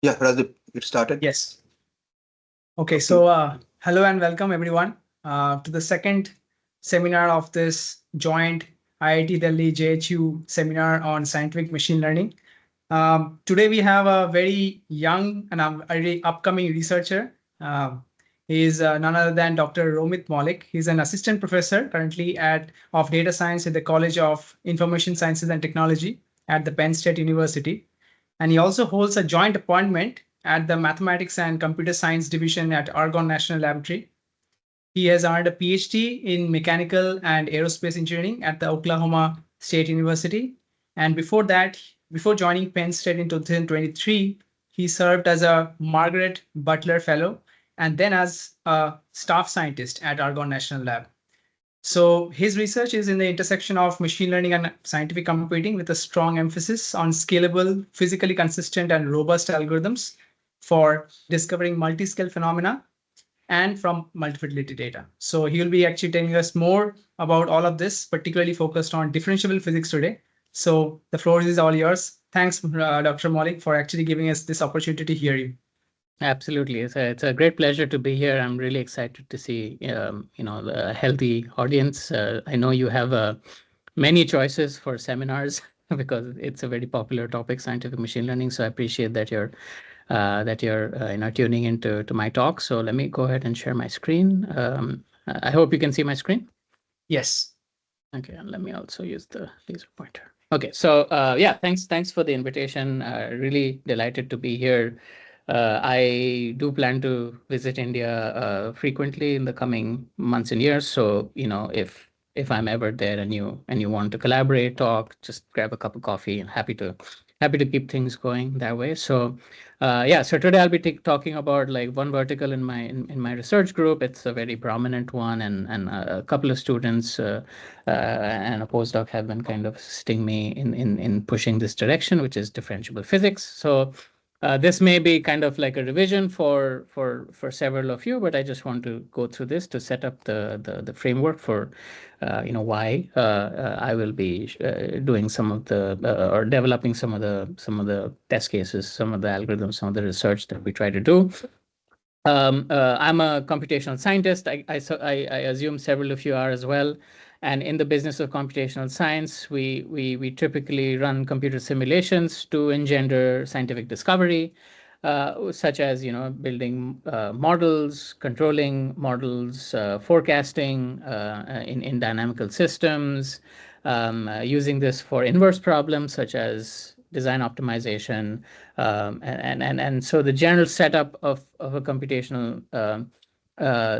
Yeah, Rajdeep, it started. Yes. Okay, so hello and welcome everyone to the second seminar of this joint IIT Delhi JHU seminar on scientific machine learning. Today we have a very young and a very upcoming researcher. He is none other than Dr. Romit Maulik. He's an assistant professor currently of data science at the College of Information Sciences and Technology at the Penn State University. And he also holds a joint appointment at the Mathematics and Computer Science Division at Argonne National Laboratory. He has earned a PhD in Mechanical and Aerospace Engineering at the Oklahoma State University. And before that, before joining Penn State in 2023, he served as a Margaret Butler Fellow and then as a staff scientist at Argonne National Lab. So his research is in the intersection of machine learning and scientific computing with a strong emphasis on scalable, physically consistent, and robust algorithms for discovering multi-scale phenomena and from multifidelity data. So he will be actually telling us more about all of this, particularly focused on differentiable physics today. So the floor is all yours. Thanks, Dr. Maulik, for actually giving us this opportunity to hear you. Absolutely. It's a great pleasure to be here. I'm really excited to see, the healthy audience. I know you have many choices for seminars because it's a very popular topic, scientific machine learning. So I appreciate that you're tuning into my talk. So let me go ahead and share my screen. I hope you can see my screen. Yes. Okay, and let me also use the laser pointer. Okay, so yeah, thanks for the invitation. Really delighted to be here. I do plan to visit India frequently in the coming months and years. So, if I'm ever there and you want to collaborate, talk, just grab a cup of coffee, and happy to keep things going that way. So, yeah. So today I'll be talking about like one vertical in my research group. It's a very prominent one, and a couple of students and a postdoc have been kind of assisting me in pushing this direction, which is differentiable physics. So. This may be kind of like a revision for several of you, but I just want to go through this to set up the framework for why I will be doing some of the or developing some of the test cases, some of the algorithms, some of the research that we try to do. I'm a computational scientist. I assume several of you are as well. And in the business of computational science, we typically run computer simulations to engender scientific discovery, such as building models, controlling models, forecasting in dynamical systems, using this for inverse problems such as design optimization, and so the general setup of a computational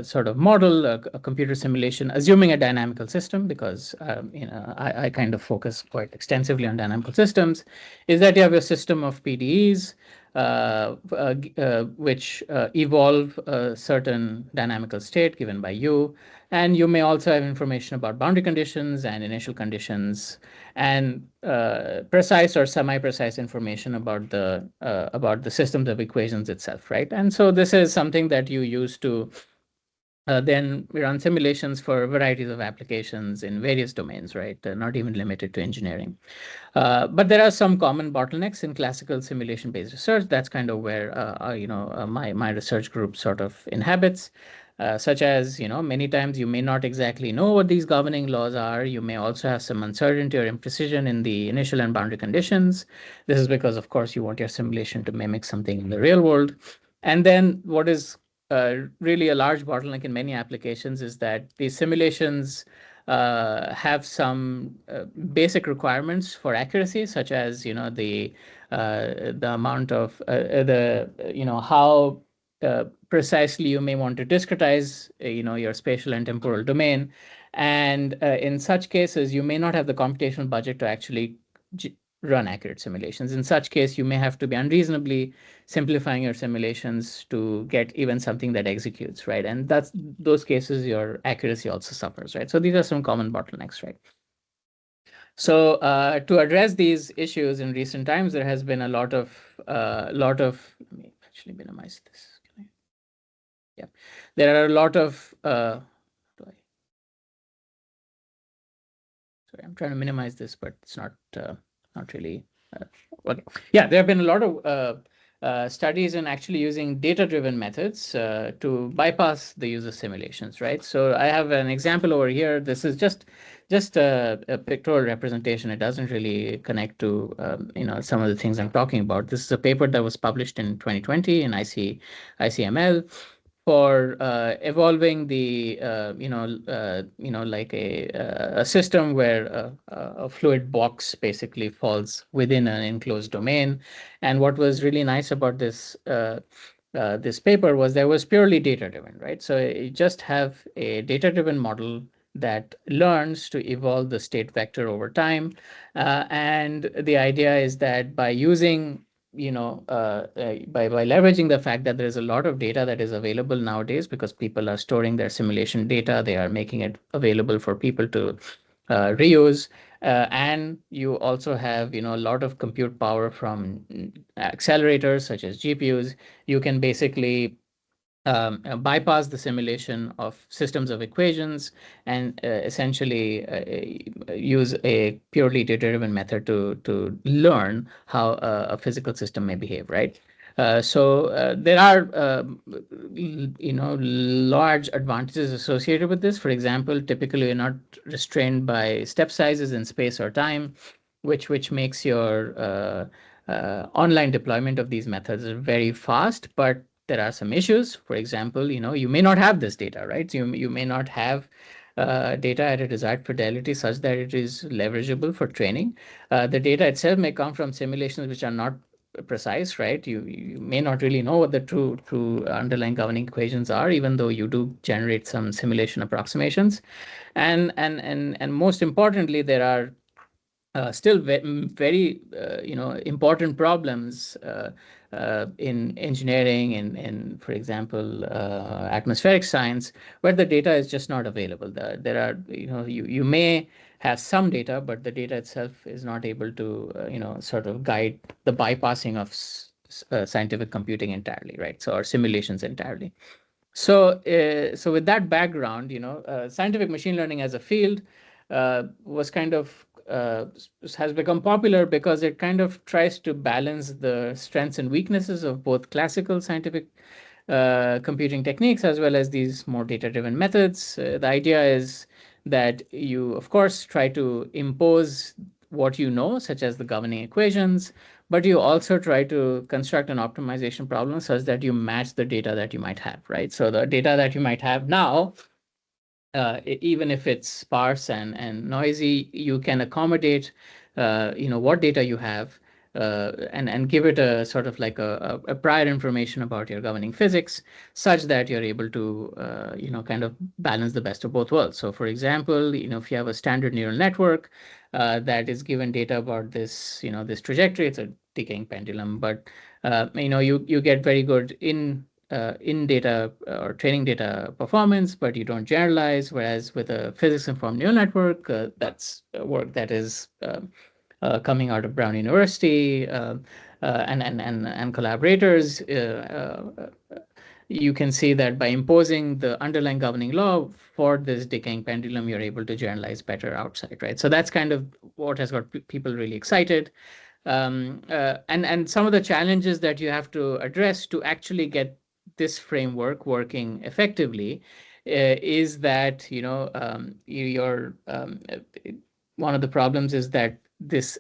sort of model, a computer simulation, assuming a dynamical system, because I kind of focus quite extensively on dynamical systems, is that you have a system of PDEs which evolve a certain dynamical state given by you, and you may also have information about boundary conditions and initial conditions, and precise or semi-precise information about the systems of equations itself, right? And so this is something that you use to then we run simulations for varieties of applications in various domains, right? Not even limited to engineering. But there are some common bottlenecks in classical simulation-based research. That's kind of where my research group sort of inhabits. Such as, many times you may not exactly know what these governing laws are. You may also have some uncertainty or imprecision in the initial and boundary conditions. This is because, of course, you want your simulation to mimic something in the real world. And then what is really a large bottleneck in many applications is that these simulations have some basic requirements for accuracy, such as the amount of how precisely you may want to discretize your spatial and temporal domain, and in such cases you may not have the computational budget to actually run accurate simulations. In such case, you may have to be unreasonably simplifying your simulations to get even something that executes, right? And those cases, your accuracy also suffers, right? So these are some common bottlenecks, right? So to address these issues in recent times, there has been a lot of let me actually minimize this. Yeah, there are a lot of sorry, I'm trying to minimize this, but it's not really okay. Yeah, there have been a lot of studies in actually using data-driven methods to bypass the use of simulations, right? So I have an example over here. This is just a pictorial representation. It doesn't really connect to some of the things I'm talking about. This is a paper that was published in 2020 in ICML for evolving the like a system where a fluid box basically falls within an enclosed domain. And what was really nice about this paper was that it was purely data driven, right? So you just have a data driven model that learns to evolve the state vector over time. And the idea is that by using by leveraging the fact that there is a lot of data that is available nowadays because people are storing their simulation data, they are making it available for people to reuse. And you also have, a lot of compute power from accelerators such as GPUs. You can basically bypass the simulation of systems of equations and essentially use a purely data-driven method to learn how a physical system may behave, right? So there are, large advantages associated with this. For example, typically you're not restrained by step sizes in space or time, which makes your online deployment of these methods very fast, but there are some issues. For example, you may not have this data, right? So you may not have data at a desired fidelity such that it is leverageable for training. The data itself may come from simulations which are not precise, right? You may not really know what the true underlying governing equations are, even though you do generate some simulation approximations. And most importantly, there are still very important problems in engineering and for example atmospheric science, where the data is just not available. There are you may have some data, but the data itself is not able to sort of guide the bypassing of scientific computing entirely, right? So or simulations entirely. So with that background, scientific machine learning as a field was kind of has become popular because it kind of tries to balance the strengths and weaknesses of both classical scientific computing techniques as well as these more data-driven methods. The idea is that you, of course, try to impose what you know, such as the governing equations, but you also try to construct an optimization problem such that you match the data that you might have, right? So the data that you might have now, even if it's sparse and noisy, you can accommodate, what data you have, and give it a sort of like a prior information about your governing physics, such that you're able to, kind of balance the best of both worlds. So, for example, if you have a standard neural network that is given data about this trajectory, it's a decaying pendulum, but you get very good in data or training data performance, but you don't generalize. Whereas with a physics-informed neural network, that's work that is coming out of Brown University and collaborators. You can see that by imposing the underlying governing law for this decaying pendulum, you're able to generalize better outside, right? So that's kind of what has got people really excited. And some of the challenges that you have to address to actually get this framework working effectively is that one of the problems is that this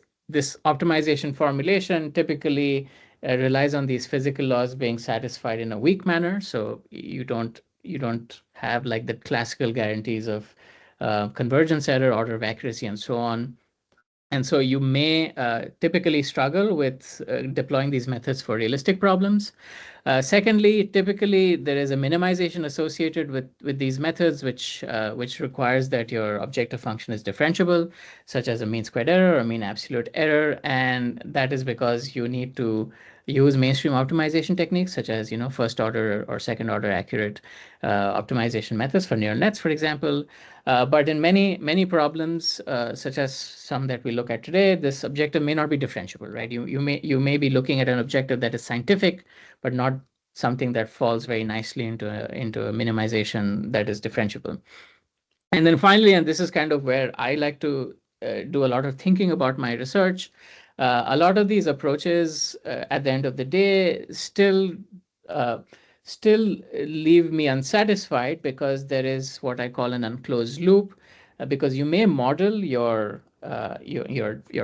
optimization formulation typically relies on these physical laws being satisfied in a weak manner. So you don't have like the classical guarantees of convergence error, order of accuracy, and so on. And so you may typically struggle with deploying these methods for realistic problems. Secondly, typically there is a minimization associated with these methods, which requires that your objective function is differentiable, such as a mean squared error or mean absolute error, and that is because you need to use mainstream optimization techniques such as first order or second order accurate optimization methods for neural nets, for example. But in many problems, such as some that we look at today, this objective may not be differentiable, right? You may be looking at an objective that is scientific, but not something that falls very nicely into a minimization that is differentiable. And then finally, and this is kind of where I like to do a lot of thinking about my research, A lot of these approaches, at the end of the day, uh, still leave me unsatisfied because there is what I call an unclosed loop. Because you may model your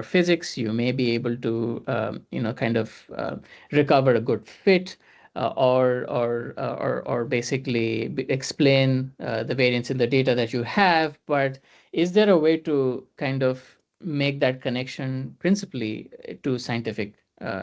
physics, you may be able to kind of recover a good fit, or basically explain the variance in the data that you have. But is there a way to kind of make that connection principally to scientific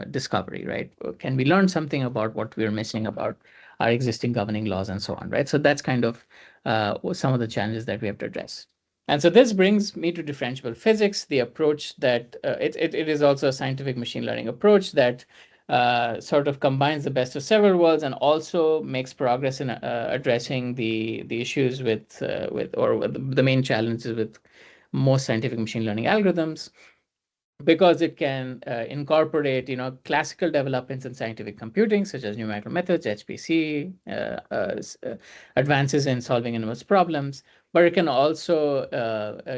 discovery, right? Can we learn something about what we're missing about our existing governing laws and so on, right? So that's kind of some of the challenges that we have to address. And so this brings me to differentiable physics, the approach that it is also a scientific machine learning approach that sort of combines the best of several worlds and also makes progress in addressing the issues with the main challenges with most scientific machine learning algorithms, because it can incorporate, classical developments in scientific computing, such as numerical methods, HPC, advances in solving inverse problems. But it can also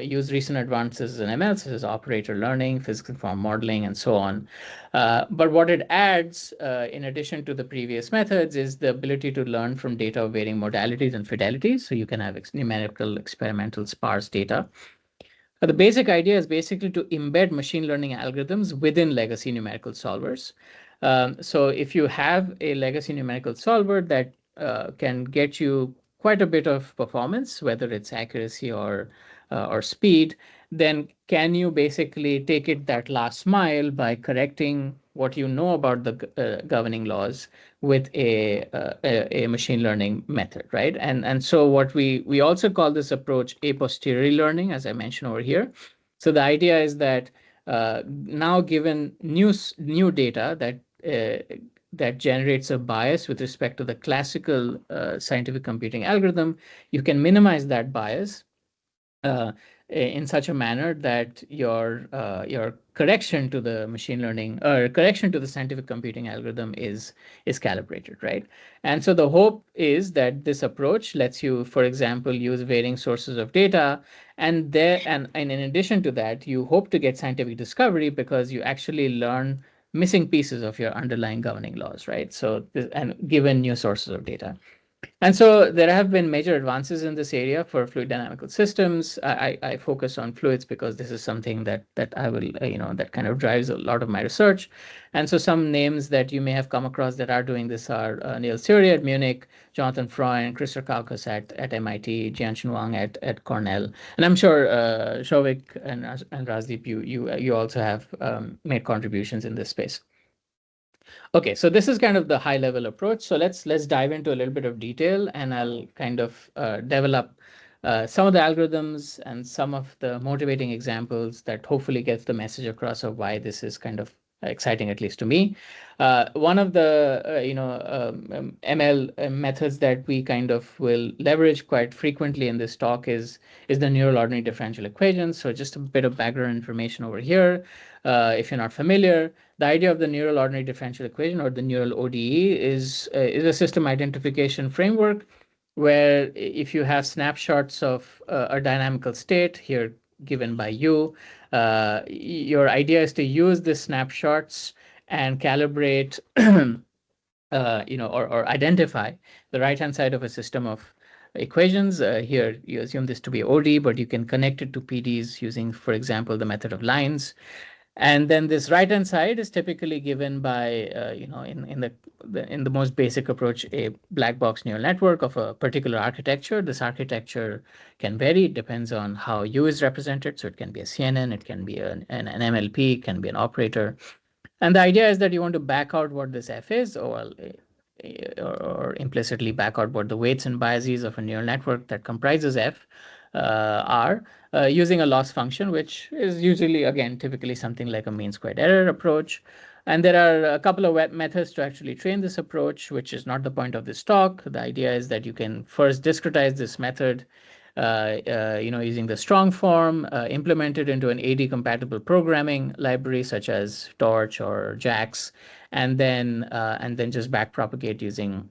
use recent advances in ML, such as operator learning, physics-informed modeling, and so on. But what it adds, in addition to the previous methods, is the ability to learn from data of varying modalities and fidelities. So you can have numerical, experimental, sparse data. The basic idea is basically to embed machine learning algorithms within legacy numerical solvers. So if you have a legacy numerical solver that can get you quite a bit of performance, whether it's accuracy or speed, then can you basically take it that last mile by correcting what you know about the governing laws with a machine learning method, right? And so what we also call this approach a posteriori learning, as I mentioned over here. So the idea is that now, given new data that generates a bias with respect to the classical scientific computing algorithm, you can minimize that bias in such a manner that your correction to the machine learning or correction to the scientific computing algorithm is calibrated, right? And so the hope is that this approach lets you, for example, use varying sources of data, and in addition to that, you hope to get scientific discovery because you actually learn missing pieces of your underlying governing laws, right? So and given new sources of data. And so there have been major advances in this area for fluid dynamical systems. I focus on fluids because this is something that I will, that kind of drives a lot of my research. And so some names that you may have come across that are doing this are Neil Suri at Munich, Jonathan Freund, Chris Rackauckas at MIT, Jianxin Wang at Cornell. And I'm sure Shovik and Razdeep, you also have made contributions in this space. Okay, so this is kind of the high level approach. So let's dive into a little bit of detail, and I'll kind of develop some of the algorithms and some of the motivating examples that hopefully gets the message across of why this is kind of exciting, at least to me. One of the ML methods that we kind of will leverage quite frequently in this talk is the neural ordinary differential equation. So just a bit of background information over here. If you're not familiar, the idea of the neural ordinary differential equation, or the neural ODE, is a system identification framework where if you have snapshots of a dynamical state here given by you, your idea is to use the snapshots and calibrate, or identify the right-hand side of a system of equations. Here, you assume this to be OD, but you can connect it to PDs using, for example, the method of lines. And then this right-hand side is typically given by, in the most basic approach, a black box neural network of a particular architecture. This architecture can vary. It depends on how U is represented. So it can be a CNN, it can be an MLP, it can be an operator. And the idea is that you want to back out what this F is, or implicitly back out what the weights and biases of a neural network that comprises F are, using a loss function, which is usually, again, typically something like a mean squared error approach. And there are a couple of methods to actually train this approach, which is not the point of this talk. The idea is that you can first discretize this method, using the strong form, implemented into an AD-compatible programming library such as Torch or JAX, and then just backpropagate using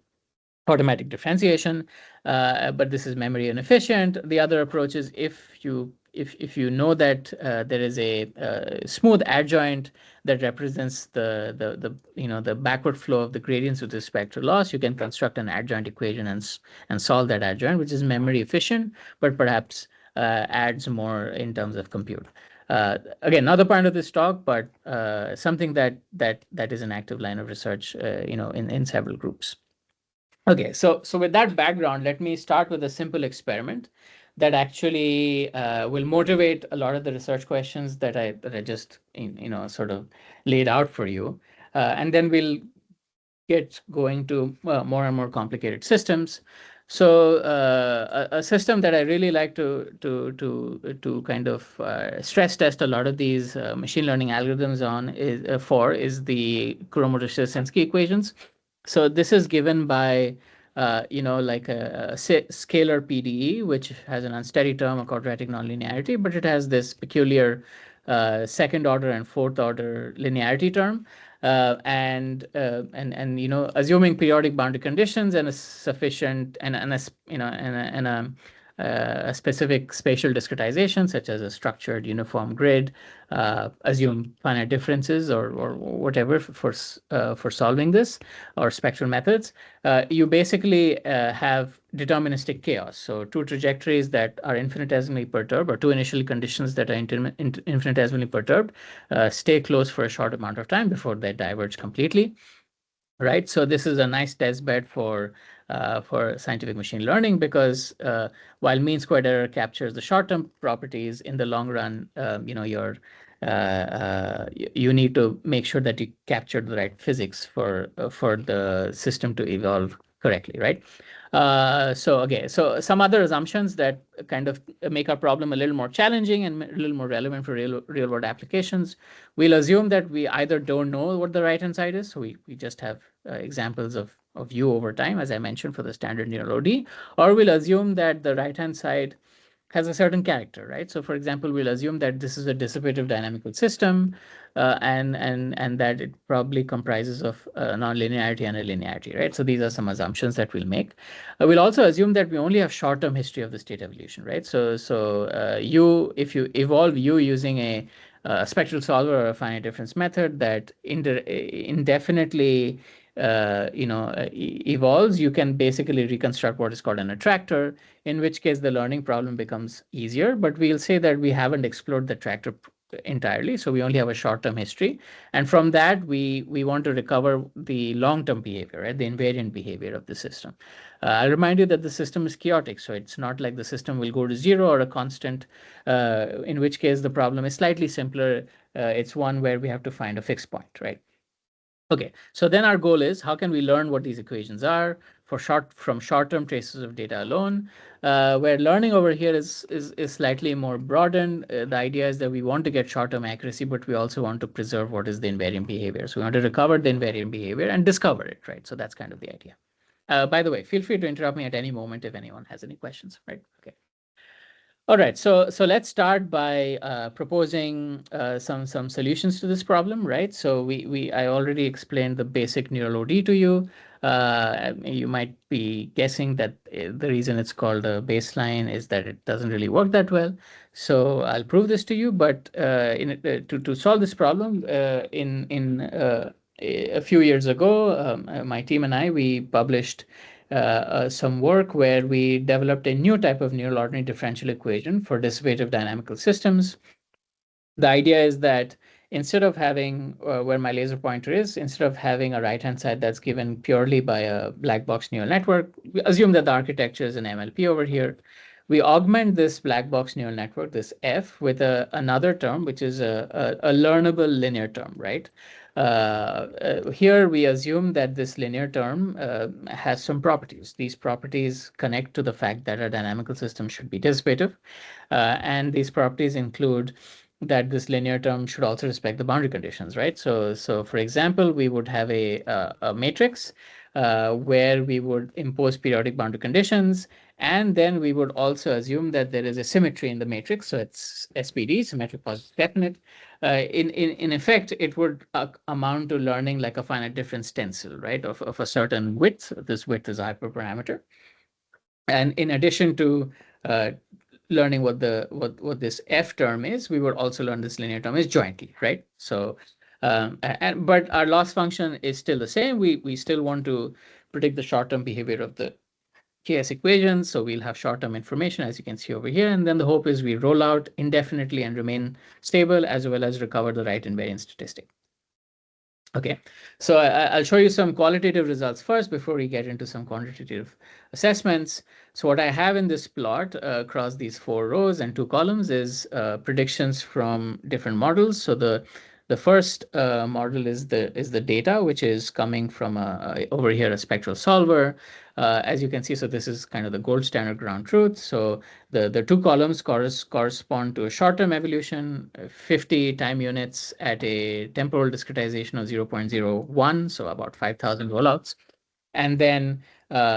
automatic differentiation. But this is memory inefficient. The other approach is, if you if you know that there is a smooth adjoint that represents the backward flow of the gradients with respect to loss, you can construct an adjoint equation and solve that adjoint, which is memory efficient, but perhaps adds more in terms of compute. Again, not the point of this talk, but something that is an active line of research, in several groups. Okay, so with that background, let me start with a simple experiment that actually will motivate a lot of the research questions that I just sort of laid out for you, and then we'll get going to more and more complicated systems. So a system that I really like to kind of stress test a lot of these machine learning algorithms on is the Kuromoto-Sherinsky equations. So this is given by like a scalar PDE, which has an unsteady term, a quadratic nonlinearity, but it has this peculiar second order and fourth order linearity term. And assuming periodic boundary conditions and a sufficient a specific spatial discretization, such as a structured uniform grid, assume finite differences or whatever for solving this, or spectral methods, you basically have deterministic chaos. So two trajectories that are infinitesimally perturbed, or two initial conditions that are infinitesimally perturbed, stay close for a short amount of time before they diverge completely. Right. So this is a nice test bed for scientific machine learning, because while mean squared error captures the short-term properties, in the long run, you need to make sure that you capture the right physics for the system to evolve correctly, right? So some other assumptions that kind of make our problem a little more challenging and a little more relevant for real world applications. We'll assume that we either don't know what the right hand side is, so we just have examples of U over time, as I mentioned, for the standard neural OD, or we'll assume that the right hand side has a certain character, right? So for example, we'll assume that this is a dissipative dynamical system, and that it probably comprises of nonlinearity and a linearity, right? So these are some assumptions that we'll make. We'll also assume that we only have short-term history of the state evolution, right? So if you evolve U using a spectral solver or a finite difference method that indefinitely evolves, you can basically reconstruct what is called an attractor, in which case the learning problem becomes easier. But we'll say that we haven't explored the attractor entirely, so we only have a short-term history, and from that we want to recover the long-term behavior, right? The invariant behavior of the system. I'll remind you that the system is chaotic, so it's not like the system will go to zero or a constant, in which case the problem is slightly simpler. It's one where we have to find a fixed point, right? Okay, so then our goal is, how can we learn what these equations are from short-term traces of data alone? Where learning over here is slightly more broadened. The idea is that we want to get short-term accuracy, but we also want to preserve what is the invariant behavior. So we want to recover the invariant behavior and discover it, right? So that's kind of the idea. By the way, feel free to interrupt me at any moment if anyone has any questions, right? Okay. All right, so let's start by proposing some solutions to this problem, right? So I already explained the basic neural OD to you. You might be guessing that the reason it's called a baseline is that it doesn't really work that well. So I'll prove this to you. But to solve this problem, a few years ago, my team and we published some work where we developed a new type of neural ordinary differential equation for dissipative dynamical systems. The idea is that instead of having where my laser pointer is, instead of having a right-hand side that's given purely by a black box neural network, we assume that the architecture is an MLP over here. We augment this black box neural network, this F, with another term, which is a learnable linear term, right? Here we assume that this linear term has some properties. These properties connect to the fact that a dynamical system should be dissipative, and these properties include that this linear term should also respect the boundary conditions, right? So for example, we would have a matrix where we would impose periodic boundary conditions, and then we would also assume that there is a symmetry in the matrix. So it's SPD, symmetric positive definite. In effect, it would amount to learning like a finite difference stencil, right, of a certain width. This width is a hyperparameter. And in addition to learning what this F term is, we would also learn this linear term is jointly, right? So, but our loss function is still the same. We still want to predict the short-term behavior of the KS equations. So we'll have short-term information, as you can see over here. And then the hope is we roll out indefinitely and remain stable, as well as recover the right invariant statistic. Okay, so I'll show you some qualitative results first before we get into some quantitative assessments. So what I have in this plot across these 4 rows and 2 columns is predictions from different models. So the first model is the data, which is coming from over here a spectral solver. As you can see, so this is kind of the gold standard ground truth. So the 2 columns correspond to a short-term evolution, 50 time units at a temporal discretization of 0.01, so about 5,000 rollouts. And then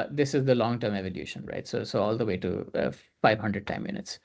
this is the long-term evolution, right? So all the way to 500 time units.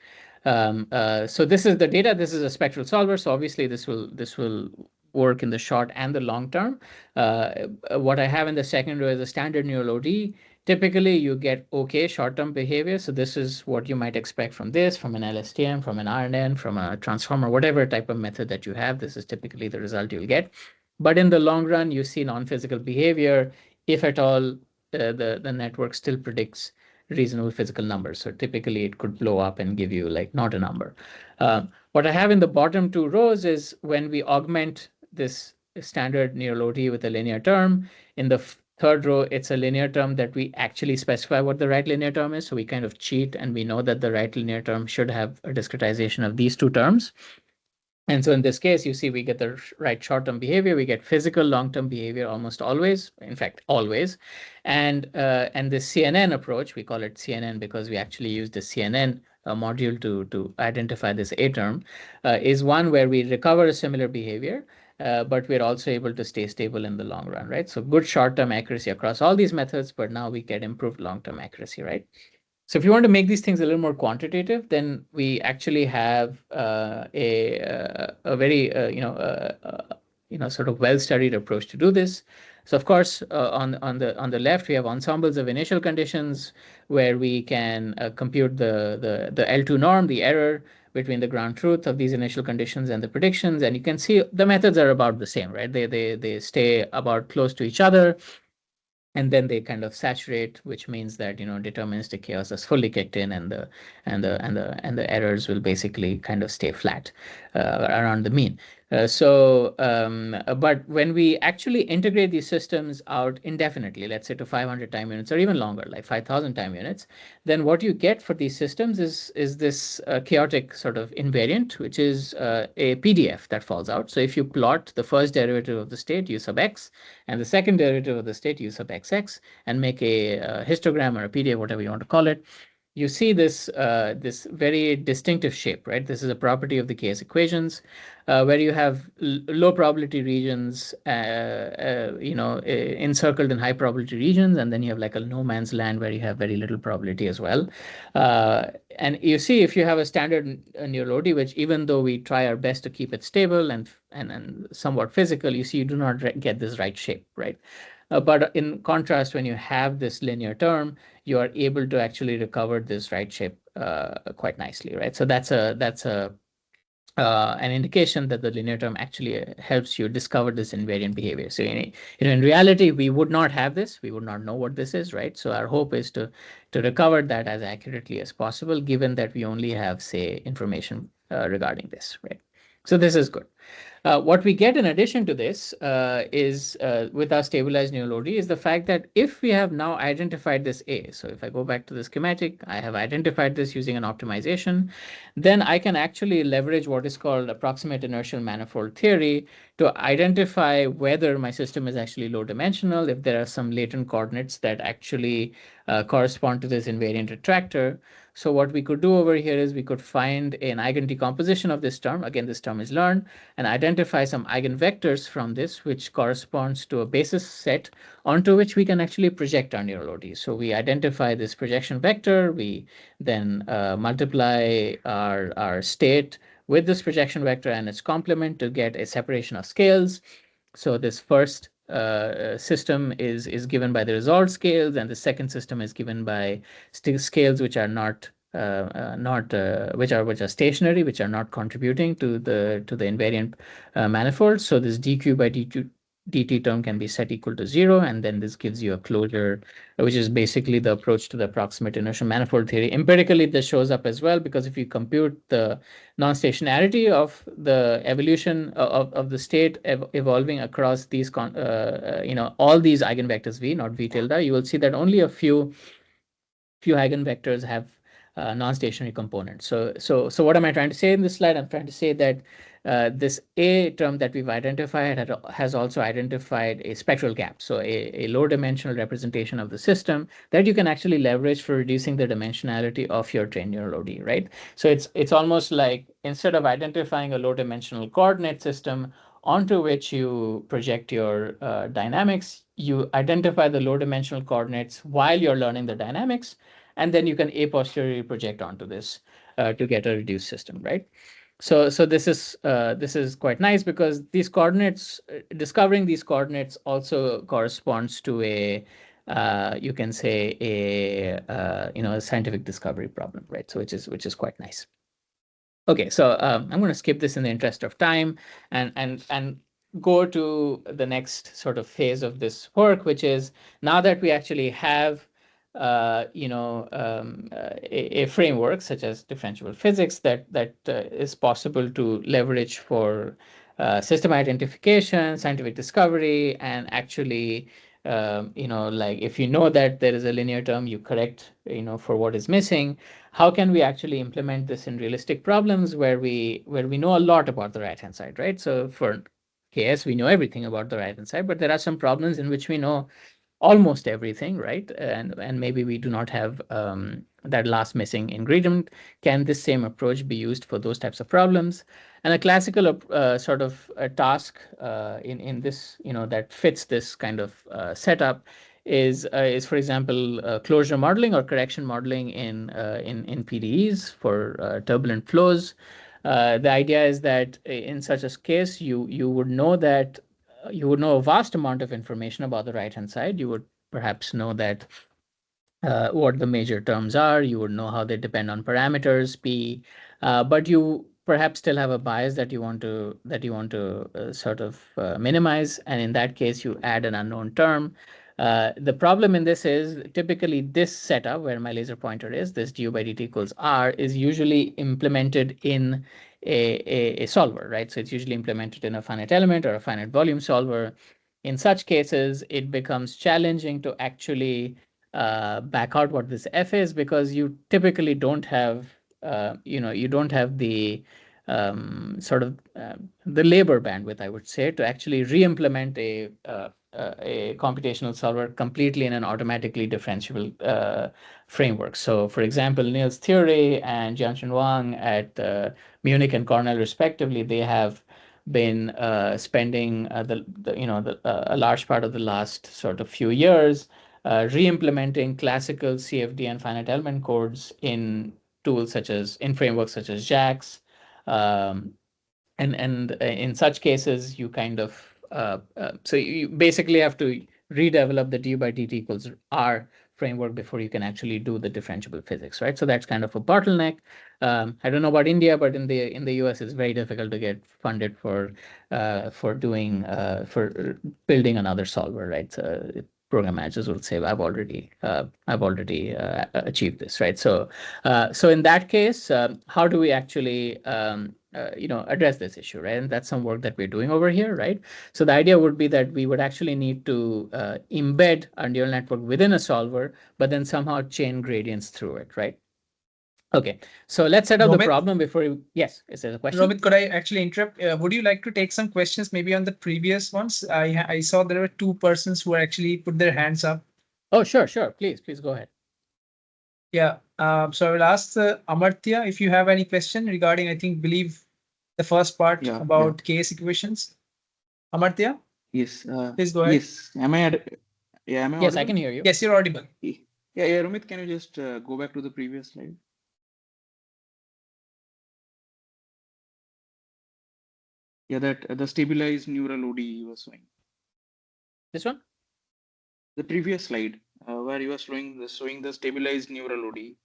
So this is the data. This is a spectral solver. So obviously this will work in the short and the long term. What I have in the second row is a standard neural OD. Typically, you get okay short-term behavior. So this is what you might expect from this, from an LSTM, from an RNN, from a transformer, whatever type of method that you have. This is typically the result you'll get. But in the long run, you see non-physical behavior, if at all the network still predicts reasonable physical numbers. So typically, it could blow up and give you like not a number. What I have in the bottom 2 rows is when we augment this standard neural OD with a linear term. In the third row, it's a linear term that we actually specify what the right linear term is. So we kind of cheat, and we know that the right linear term should have a discretization of these 2 terms. And so in this case, you see we get the right short-term behavior. We get physical long-term behavior almost always, in fact, always. And the CNN approach, we call it CNN because we actually use the CNN module to identify this A term, is one where we recover a similar behavior. But we're also able to stay stable in the long run, right? So good short-term accuracy across all these methods, but now we get improved long-term accuracy, right? So if you want to make these things a little more quantitative, then we actually have a very sort of well-studied approach to do this. So of course, on the left, we have ensembles of initial conditions where we can compute the L2 norm, the error between the ground truth of these initial conditions and the predictions. And you can see the methods are about the same, right? They stay about close to each other. And then they kind of saturate, which means that deterministic chaos has fully kicked in, and the errors will basically kind of stay flat around the mean. But when we actually integrate these systems out indefinitely, let's say to 500 time units or even longer, like 5,000 time units, then what you get for these systems is this chaotic sort of invariant, which is a PDF that falls out. So if you plot the first derivative of the state u sub x and the second derivative of the state u sub xx and make a histogram or a PDF, whatever you want to call it, you see this very distinctive shape, right? This is a property of the KS equations, where you have low probability regions, encircled in high probability regions, and then you have like a no man's land where you have very little probability as well. And you see, if you have a standard neural OD, which even though we try our best to keep it stable and somewhat physical, you see you do not get this right shape, right? But in contrast, when you have this linear term, you are able to actually recover this right shape quite nicely, right? So that's an indication that the linear term actually helps you discover this invariant behavior. So in reality, we would not have this. We would not know what this is, right? So our hope is to recover that as accurately as possible, given that we only have, say, information regarding this, right? So this is good. What we get in addition to this is with our stabilized neural OD is the fact that if we have now identified this A, so if I go back to the schematic, I have identified this using an optimization, then I can actually leverage what is called approximate inertial manifold theory to identify whether my system is actually low dimensional, if there are some latent coordinates that actually correspond to this invariant attractor. So what we could do over here is we could find an eigen decomposition of this term. Again, this term is learned, and identify some eigenvectors from this, which corresponds to a basis set onto which we can actually project our neural OD. So we identify this projection vector. We then multiply our state with this projection vector and its complement to get a separation of scales. So this first system is given by the resolved scales, and the second system is given by scales which are not which are stationary, which are not contributing to the invariant manifold. So this dq by dt term can be set equal to 0, and then this gives you a closure, which is basically the approach to the approximate inertial manifold theory. Empirically, this shows up as well, because if you compute the non-stationarity of the evolution of the state evolving across these all these eigenvectors v, not v tilde, you will see that only a few eigenvectors have non-stationary components. So what am I trying to say in this slide? I'm trying to say that this A term that we've identified has also identified a spectral gap, so a low-dimensional representation of the system that you can actually leverage for reducing the dimensionality of your trained neural OD, right? So it's almost like, instead of identifying a low-dimensional coordinate system onto which you project your dynamics, you identify the low-dimensional coordinates while you're learning the dynamics, and then you can a posteriori project onto this to get a reduced system, right? So this is quite nice, because these coordinates, discovering these coordinates also corresponds to a you can say a scientific discovery problem, right? So which is quite nice. Okay, so I'm going to skip this in the interest of time, and go to the next sort of phase of this work, which is, now that we actually have a framework such as differentiable physics that is possible to leverage for system identification, scientific discovery, and actually like, if you know that there is a linear term, you correct for what is missing. How can we actually implement this in realistic problems where we know a lot about the right hand side, right? So for KS, we know everything about the right hand side, but there are some problems in which we know almost everything, right? And maybe we do not have that last missing ingredient. Can this same approach be used for those types of problems? And a classical sort of task in this, that fits this kind of setup is for example, closure modeling or correction modeling in PDEs for turbulent flows. The idea is that in such a case, you would know that you would know a vast amount of information about the right hand side. You would perhaps know that what the major terms are. You would know how they depend on parameters p, but you perhaps still have a bias that you want to sort of minimize, and in that case you add an unknown term. The problem in this is, typically this setup where my laser pointer is, this du by dt equals r, is usually implemented in a solver, right? So it's usually implemented in a finite element or a finite volume solver. In such cases, it becomes challenging to actually back out what this f is, because you typically don't have you don't have the sort of the labor bandwidth, I would say, to actually re-implement a computational solver completely in an automatically differentiable framework. So for example, Niels Theory and Jianxun Wang at Munich and Cornell respectively, they have been spending a large part of the last sort of few years re-implementing classical CFD and finite element codes in tools such as, in frameworks such as JAX. And in such cases, you kind of so you basically have to redevelop the du by dt equals r framework before you can actually do the differentiable physics, right? So that's kind of a bottleneck. I don't know about India, but in the US, it's very difficult to get funded for doing for building another solver, right? Program managers will say, I've already achieved this, right? So in that case, how do we actually address this issue, right? And that's some work that we're doing over here, right? So the idea would be that we would actually need to embed our neural network within a solver, but then somehow chain gradients through it, right? Okay, so let's set up the problem before you. Yes, is there a question? Romit, could I actually interrupt? Would you like to take some questions maybe on the previous ones? I saw there were two persons who actually put their hands up. Oh, sure. Please go ahead. Yeah. So I will ask Amartya if you have any question regarding, believe the first part about case equations. Amartya? Yes. Please go ahead. Yes. Am I Yes, audible? I can hear you. Yes, you're audible. Yeah. Romit, can you just go back to the previous slide? Yeah, that the stabilized neural OD you were showing. This one? The previous slide where you were showing the stabilized neural OD.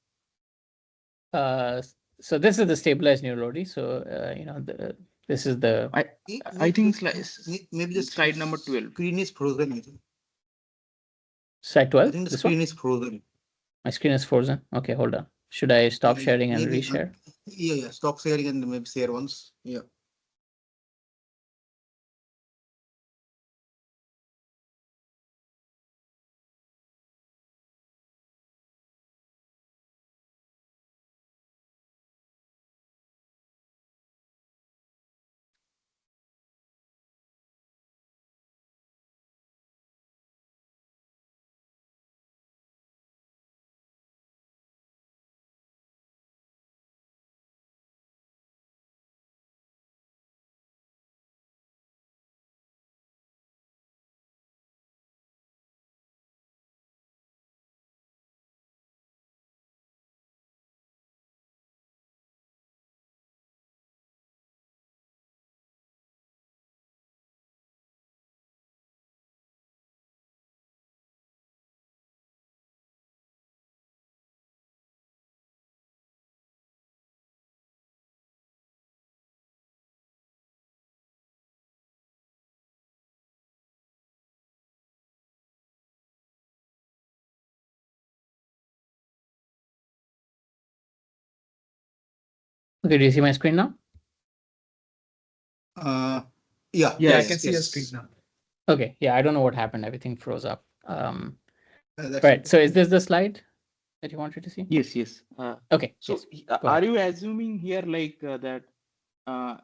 so this is the stabilized neural OD. So this is the I think maybe the slide number 12. Screen is frozen. I think. slide 12. I think the This screen one? is frozen. My screen is frozen. Okay, hold on. Should I stop sharing and Maybe, reshare? Yeah. Stop sharing and maybe share once. Yeah. Okay, do you see my screen now? Yeah. Yeah, I can see your screen now. Okay, yeah, I don't know what happened. Everything froze up. That's Right. So is this the slide that you wanted to see? Yes. Okay. So yes, go are ahead. you assuming here like that A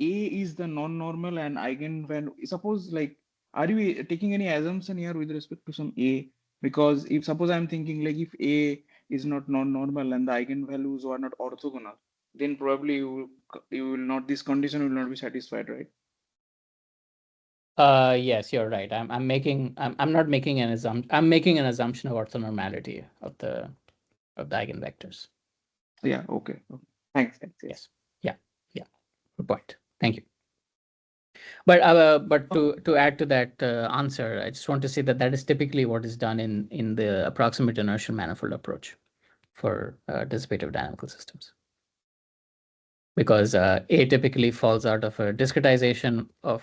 is the non-normal and eigenvalue? Suppose like, are you taking any assumption here with respect to some A? Because if suppose I'm thinking like if A is not non-normal and the eigenvalues are not orthogonal, then probably you will not, this condition will not be satisfied, right? Yes, you're right. I'm not making an assumption. I'm making an assumption of orthonormality of the eigenvectors. Yeah. Okay. Thanks. Yes. Yeah. Good point. Thank you. But to add to that answer, I just want to say that is typically what is done in the approximate inertial manifold approach for dissipative dynamical systems. Because A typically falls out of a discretization of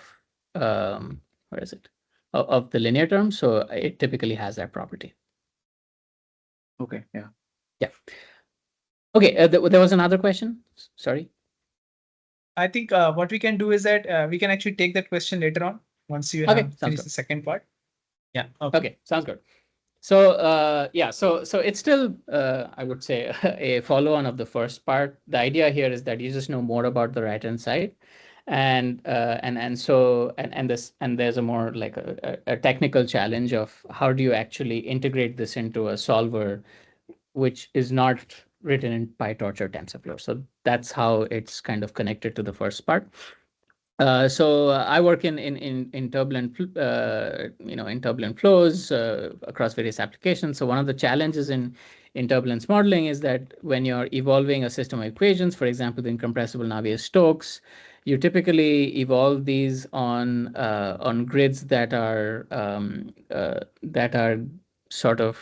where is it? Of the linear term, so it typically has that property. Okay. Yeah. Okay, there was another question. Sorry. I think what we can do is that we can actually take that question later on once you have finished the second part. Yeah. Okay, sounds good. So yeah, so it's still I would say a follow-on of the first part. The idea here is that you just know more about the right-hand side, and there's a more like a technical challenge of how do you actually integrate this into a solver which is not written in PyTorch or TensorFlow. So that's how it's kind of connected to the first part. So I work in turbulent, in turbulent flows across various applications. So one of the challenges in turbulence modeling is that when you're evolving a system of equations, for example, the incompressible Navier-Stokes, you typically evolve these on grids that are sort of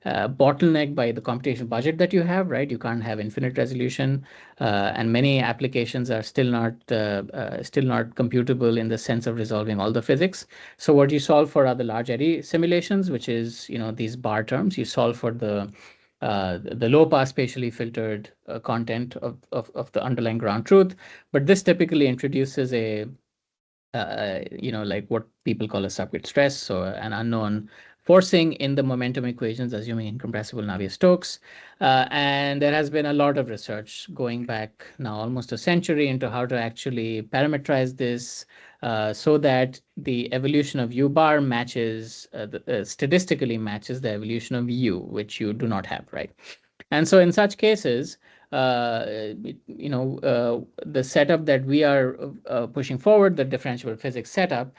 bottlenecked by the computational budget that you have, right? You can't have infinite resolution, and many applications are still not computable in the sense of resolving all the physics. So what you solve for are the large eddy simulations, which is these bar terms. You solve for the low pass spatially filtered content of the underlying ground truth, but this typically introduces a like what people call a subgrid stress, so an unknown forcing in the momentum equations, assuming incompressible Navier-Stokes. And there has been a lot of research going back now almost a century into how to actually parameterize this so that the evolution of U bar matches, statistically matches the evolution of U, which you do not have, right? And so in such cases, the setup that we are pushing forward, the differentiable physics setup,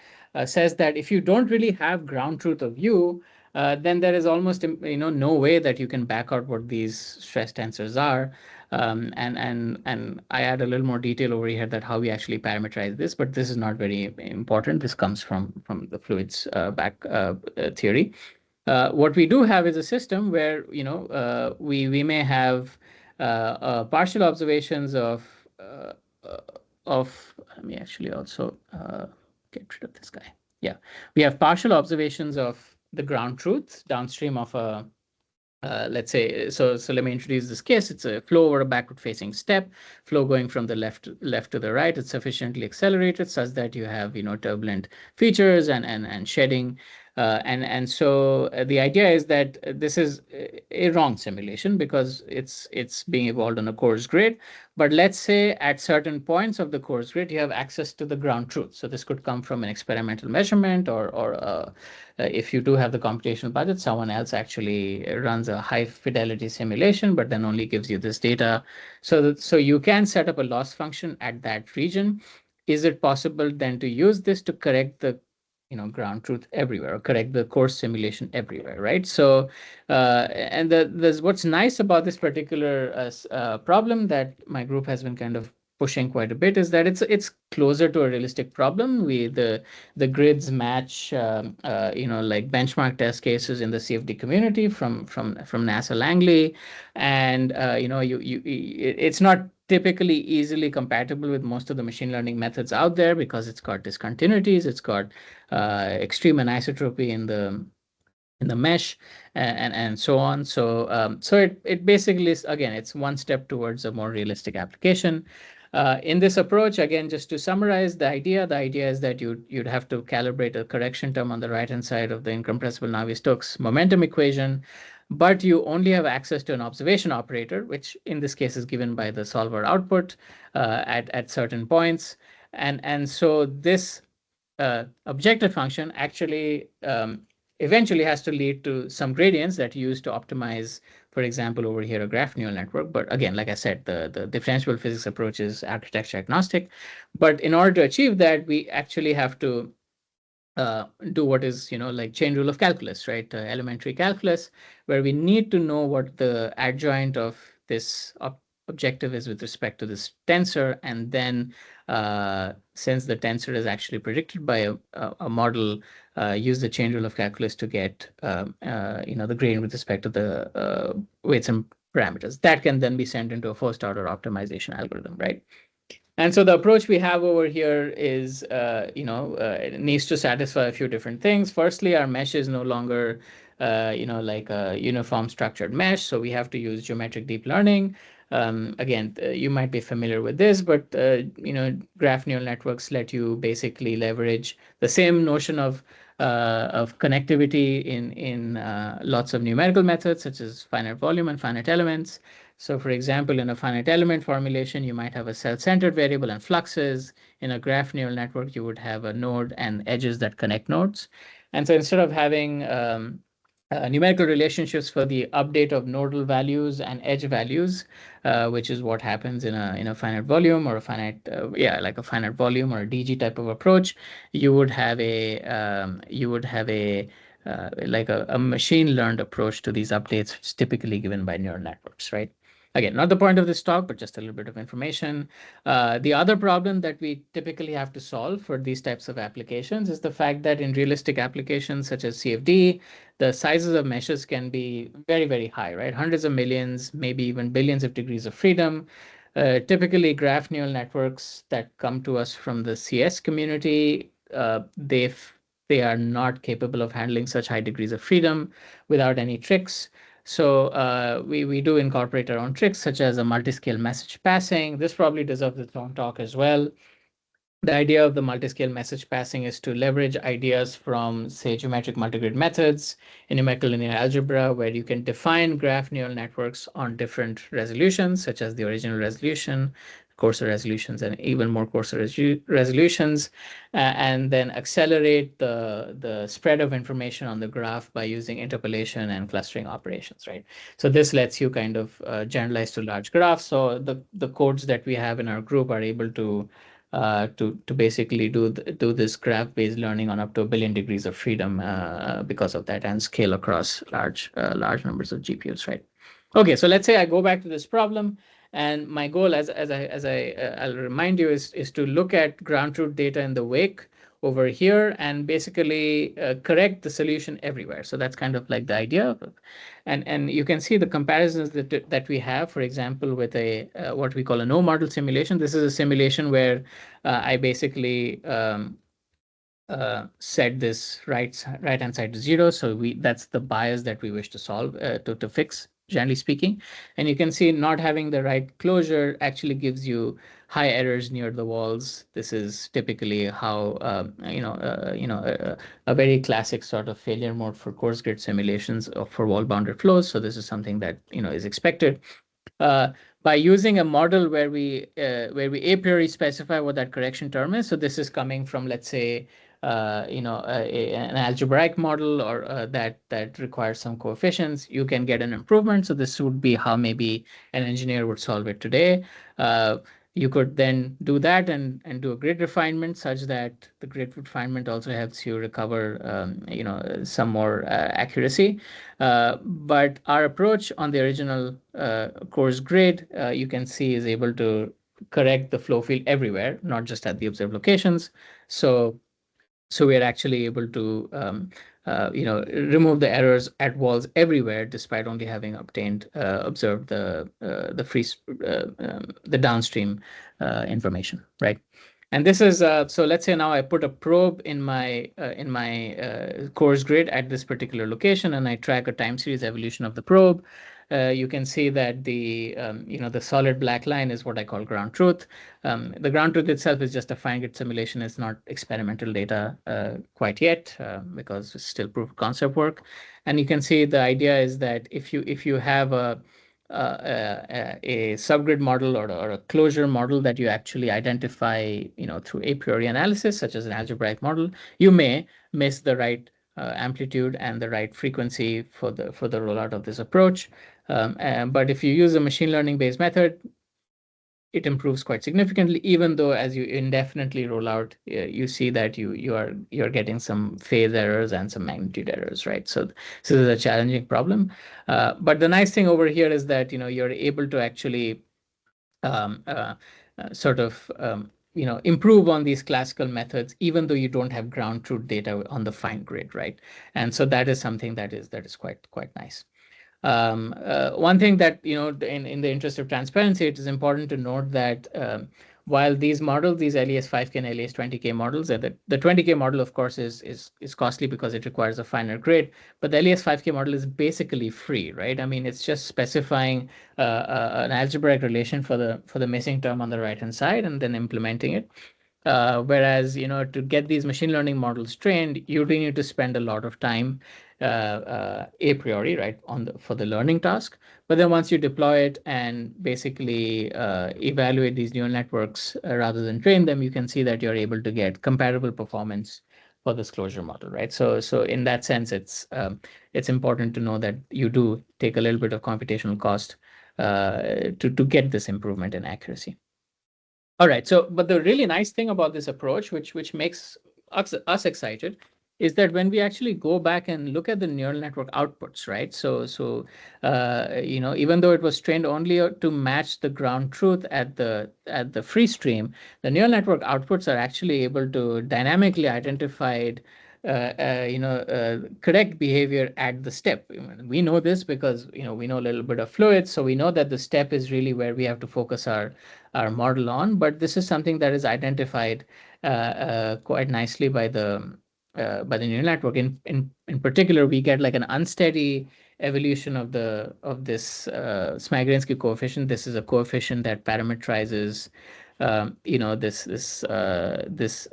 says that if you don't really have ground truth of U, then there is almost no way that you can back out what these stress tensors are. And I add a little more detail over here that how we actually parameterize this, but this is not very important. This comes from the fluids back theory. What we do have is a system where, you know, we may have partial observations of, let me actually also get rid of this guy. Yeah, we have partial observations of the ground truth downstream of a, let's say, so let me introduce this case. It's a flow over a backward facing step, flow going from the left to the right. It's sufficiently accelerated such that you have, you know, turbulent features and shedding. And so the idea is that this is a wrong simulation because it's being evolved on a coarse grid. But let's say at certain points of the coarse grid, you have access to the ground truth. So this could come from an experimental measurement, or if you do have the computational budget, someone else actually runs a high fidelity simulation, but then only gives you this data. So you can set up a loss function at that region. Is it possible then to use this to correct the, you know, ground truth everywhere, or correct the coarse simulation everywhere, right? So, and there's what's nice about this particular problem that my group has been kind of pushing quite a bit is that it's closer to a realistic problem. The grids match, you know, like benchmark test cases in the CFD community from NASA Langley, and you know, it's not typically easily compatible with most of the machine learning methods out there because it's got discontinuities, it's got extreme anisotropy in the mesh, and so on. So so it basically is, again, it's one step towards a more realistic application. In this approach, again, just to summarize the idea is that you'd have to calibrate a correction term on the right-hand side of the incompressible Navier-Stokes momentum equation, but you only have access to an observation operator, which in this case is given by the solver output at certain points. And so this objective function actually eventually has to lead to some gradients that you use to optimize, for example, over here, a graph neural network. But again, like I said, the differentiable physics approach is architecture agnostic. But in order to achieve that, we actually have to do what is, you know, like chain rule of calculus, right? Elementary calculus, where we need to know what the adjoint of this objective is with respect to this tensor, and then since the tensor is actually predicted by a model, use the chain rule of calculus to get you know, the gradient with respect to the weights and parameters. That can then be sent into a first order optimization algorithm, right? And so the approach we have over here is, you know, it needs to satisfy a few different things. Firstly, our mesh is no longer, you know, like a uniform structured mesh. So we have to use geometric deep learning. Again, you might be familiar with this, but, you know, graph neural networks let you basically leverage the same notion of connectivity in lots of numerical methods, such as finite volume and finite elements. So for example, in a finite element formulation, you might have a self-centered variable and fluxes. In a graph neural network, you would have a node and edges that connect nodes. And so instead of having numerical relationships for the update of nodal values and edge values, which is what happens in a finite volume or a finite, like a finite volume or a DG type of approach, you would have a like a machine learned approach to these updates, which is typically given by neural networks, right? Again, not the point of this talk, but just a little bit of information. The other problem that we typically have to solve for these types of applications is the fact that in realistic applications such as CFD, the sizes of meshes can be very, very high, right? Hundreds of millions, maybe even billions of degrees of freedom. Typically, graph neural networks that come to us from the CS community, they are not capable of handling such high degrees of freedom without any tricks. So we do incorporate our own tricks, such as a multi-scale message passing. This probably deserves its own talk as well. The idea of the multi-scale message passing is to leverage ideas from, say, geometric multigrid methods in numerical linear algebra, where you can define graph neural networks on different resolutions, such as the original resolution, coarser resolutions, and even more coarser resolutions, and then accelerate the spread of information on the graph by using interpolation and clustering operations, right? So this lets you kind of generalize to large graphs. So the codes that we have in our group are able to basically do this graph-based learning on up to 1 billion degrees of freedom because of that, and scale across large numbers of GPUs, right? Okay, so let's say I go back to this problem, and my goal, I'll remind you, is to look at ground truth data in the wake over here and basically correct the solution everywhere. So that's kind of like the idea. And you can see the comparisons that we have, for example, with a what we call a no model simulation. This is a simulation where I basically set this right hand side to 0. So that's the bias that we wish to solve to fix, generally speaking. And you can see not having the right closure actually gives you high errors near the walls. This is typically how a very classic sort of failure mode for coarse grid simulations for wall bounded flows. So this is something that is expected. By using a model where we a priori specify what that correction term is. So this is coming from, let's say, an algebraic model or that requires some coefficients. You can get an improvement. So this would be how maybe an engineer would solve it today. You could then do that and do a grid refinement such that the grid refinement also helps you recover some more accuracy. But our approach on the original coarse grid, you can see, is able to correct the flow field everywhere, not just at the observed locations. So we are actually able to remove the errors at walls everywhere, despite only having observed the downstream information, right? And this is so. Let's say now I put a probe in my coarse grid at this particular location, and I track a time series evolution of the probe. You can see that the solid black line is what I call ground truth. The ground truth itself is just a fine grid simulation. It's not experimental data quite yet because it's still proof of concept work. And you can see the idea is that if you have a subgrid model or a closure model that you actually identify through a priori analysis, such as an algebraic model, you may miss the right amplitude and the right frequency for the rollout of this approach. But if you use a machine learning based method, it improves quite significantly, even though as you indefinitely roll out, you see that you're getting some phase errors and some magnitude errors, right? So this is a challenging problem. But the nice thing over here is that you're able to actually improve on these classical methods, even though you don't have ground truth data on the fine grid, right? And so that is something that is quite nice. One thing that, in the interest of transparency, it is important to note that while these models, these LES 5K and LES 20K models, the 20K model, of course, is costly because it requires a finer grid, but the LES 5K model is basically free, right? I mean, it's just specifying an algebraic relation for the missing term on the right-hand side and then implementing it. Whereas, to get these machine learning models trained, you do need to spend a lot of time a priori, right, for the learning task. But then once you deploy it and basically evaluate these neural networks rather than train them, you can see that you're able to get comparable performance for this closure model, right? So in that sense, it's important to know that you do take a little bit of computational cost to get this improvement in accuracy. All right. So, but the really nice thing about this approach, which makes us excited, is that when we actually go back and look at the neural network outputs, right? So even though it was trained only to match the ground truth at the free stream, the neural network outputs are actually able to dynamically identify correct behavior at the step. We know this because we know a little bit of fluids, so we know that the step is really where we have to focus our model on. But this is something that is identified quite nicely by the neural network. In particular, we get like an unsteady evolution of this Smagrinsky coefficient. This is a coefficient that parameterizes this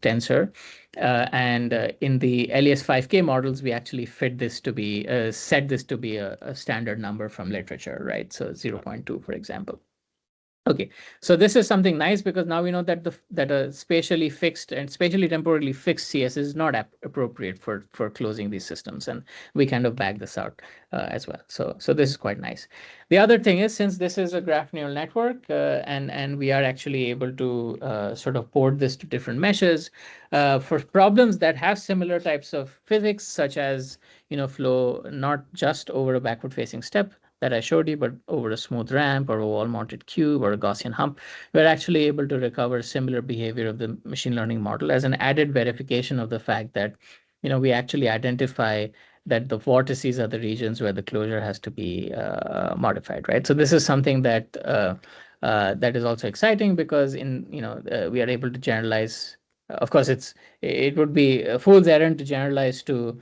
tensor. And in the LES 5K models, we actually set this to be a standard number from literature, right? So 0.2, for example. Okay, so this is something nice because now we know that that a spatially fixed and spatially temporally fixed CS is not appropriate for closing these systems, and we kind of back this out as well. So this is quite nice. The other thing is, since this is a graph neural network and we are actually able to sort of port this to different meshes for problems that have similar types of physics, such as flow not just over a backward facing step, that I showed you, but over a smooth ramp or a wall-mounted cube or a Gaussian hump, we're actually able to recover similar behavior of the machine learning model as an added verification of the fact that, we actually identify that the vortices are the regions where the closure has to be modified, right? So this is something that that is also exciting because we are able to generalize. Of course, it would be a fool's errand to generalize to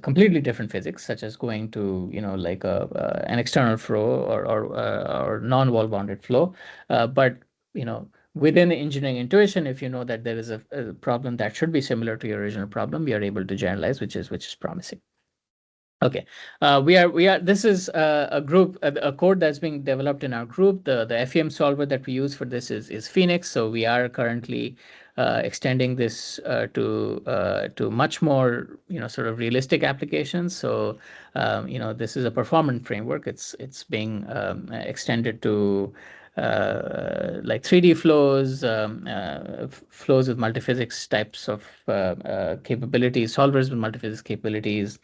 completely different physics, such as going to like an external flow or non-wall bounded flow, but within the engineering intuition, if you know that there is a problem that should be similar to your original problem, we are able to generalize, which is promising. Okay, this is a group, a code that's being developed in our group. The FEM solver that we use for this is Phoenix. So we are currently extending this to much more sort of realistic applications. So this is a performance framework. It's being extended to like 3D flows, flows with multiphysics types of capabilities, solvers with multiphysics capabilities,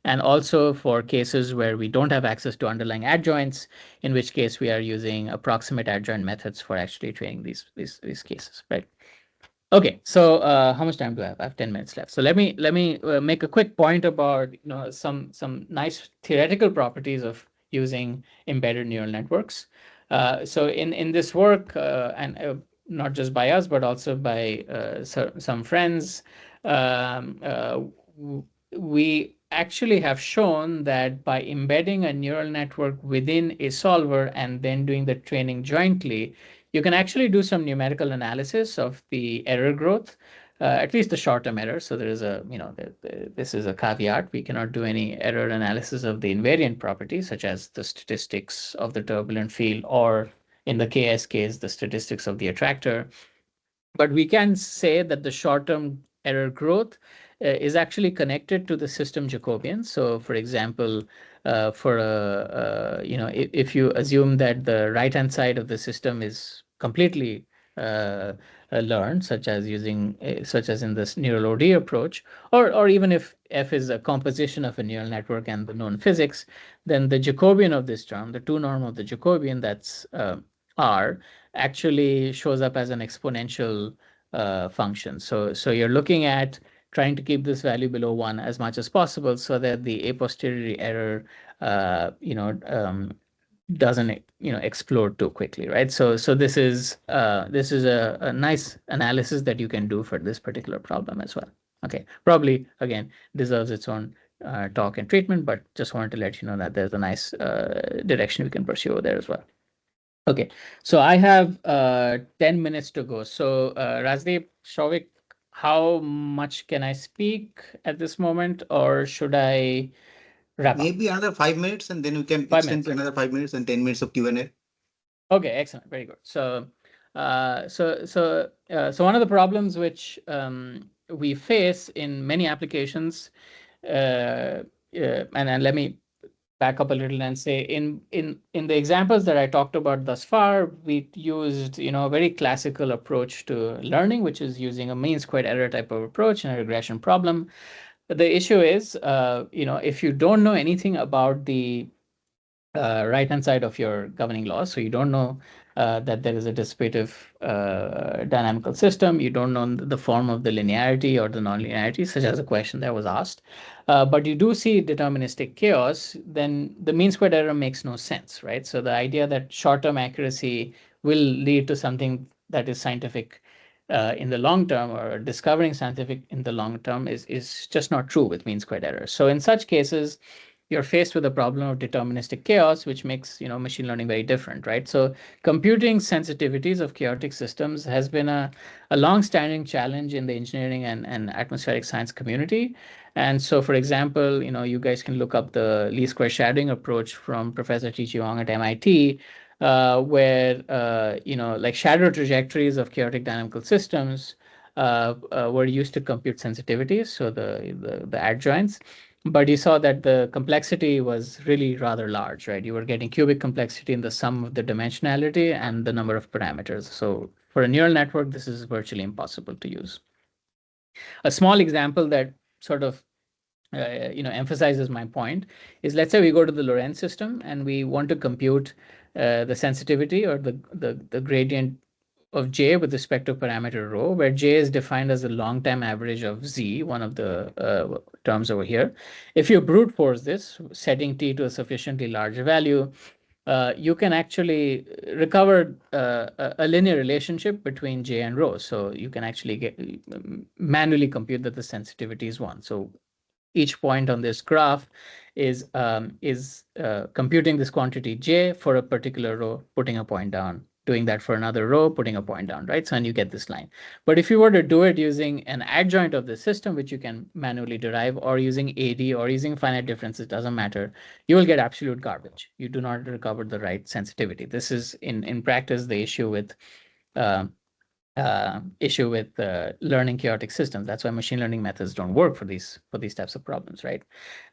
and also for cases where we don't have access to underlying adjoints, in which case we are using approximate adjoint methods for actually training these cases, right? Okay, so how much time do I have? I have 10 minutes left. So let me make a quick point about some nice theoretical properties of using embedded neural networks. So in this work, and not just by us, but also by some friends, we actually have shown that by embedding a neural network within a solver and then doing the training jointly, you can actually do some numerical analysis of the error growth, at least the short-term error. So there is this is a caveat. We cannot do any error analysis of the invariant properties, such as the statistics of the turbulent field, or in the KS case, the statistics of the attractor. But we can say that the short-term error growth is actually connected to the system Jacobian. So, for example, for if you assume that the right-hand side of the system is completely learned, such as in this neural OD approach, or even if F is a composition of a neural network and the known physics, then the Jacobian of this term, the 2 norm of the Jacobian, that's R, actually shows up as an exponential function. So you're looking at trying to keep this value below 1 as much as possible, so that the a posteriori error doesn't explode too quickly, right? So this is a nice analysis that you can do for this particular problem as well. Okay, probably again deserves its own talk and treatment, but just wanted to let you know that there's a nice direction we can pursue there as well. Okay, so I have 10 minutes to go. So Rajdeep, Shovik, how much can I speak at this moment, or should I wrap up? Maybe another 5 minutes, and then we can 5 extend to another 5 minutes and 10 minutes of Q&A. Okay, excellent, very good. So so one of the problems which we face in many applications, and let me back up a little and say in the examples that I talked about thus far, we used a very classical approach to learning, which is using a mean squared error type of approach in a regression problem. But the issue is, if you don't know anything about the right-hand side of your governing laws, so you don't know that there is a dissipative dynamical system, you don't know the form of the linearity or the nonlinearity, such as a question that was asked, but you do see deterministic chaos, then the mean squared error makes no sense, right? So the idea that short-term accuracy will lead to something that is scientific in the long term, or discovering scientific in the long term, is just not true with mean squared error. So in such cases, you're faced with a problem of deterministic chaos, which makes machine learning very different, right? So computing sensitivities of chaotic systems has been a long-standing challenge in the engineering and atmospheric science community. And so, for example, you guys can look up the least square shadowing approach from Professor Chi-Chi Wong at MIT, where like shadow trajectories of chaotic dynamical systems were used to compute sensitivities, so the adjoints. But you saw that the complexity was really rather large, right? You were getting cubic complexity in the sum of the dimensionality and the number of parameters. So for a neural network, this is virtually impossible to use. A small example that sort of emphasizes my point, is let's say we go to the Lorentz system and we want to compute the sensitivity or the gradient of J with respect to parameter rho, where J is defined as the long-time average of Z, one of the terms over here. If you brute force this, setting T to a sufficiently large value, you can actually recover a linear relationship between J and rho. So you can actually manually compute that the sensitivity is 1. So each point on this graph is computing this quantity J for a particular rho, putting a point down, doing that for another rho, putting a point down, right? So, and you get this line. But if you were to do it using an adjoint of the system, which you can manually derive, or using AD or using finite difference, it doesn't matter, you will get absolute garbage. You do not recover the right sensitivity. This is in practice the issue with learning chaotic systems. That's why machine learning methods don't work for these types of problems, right?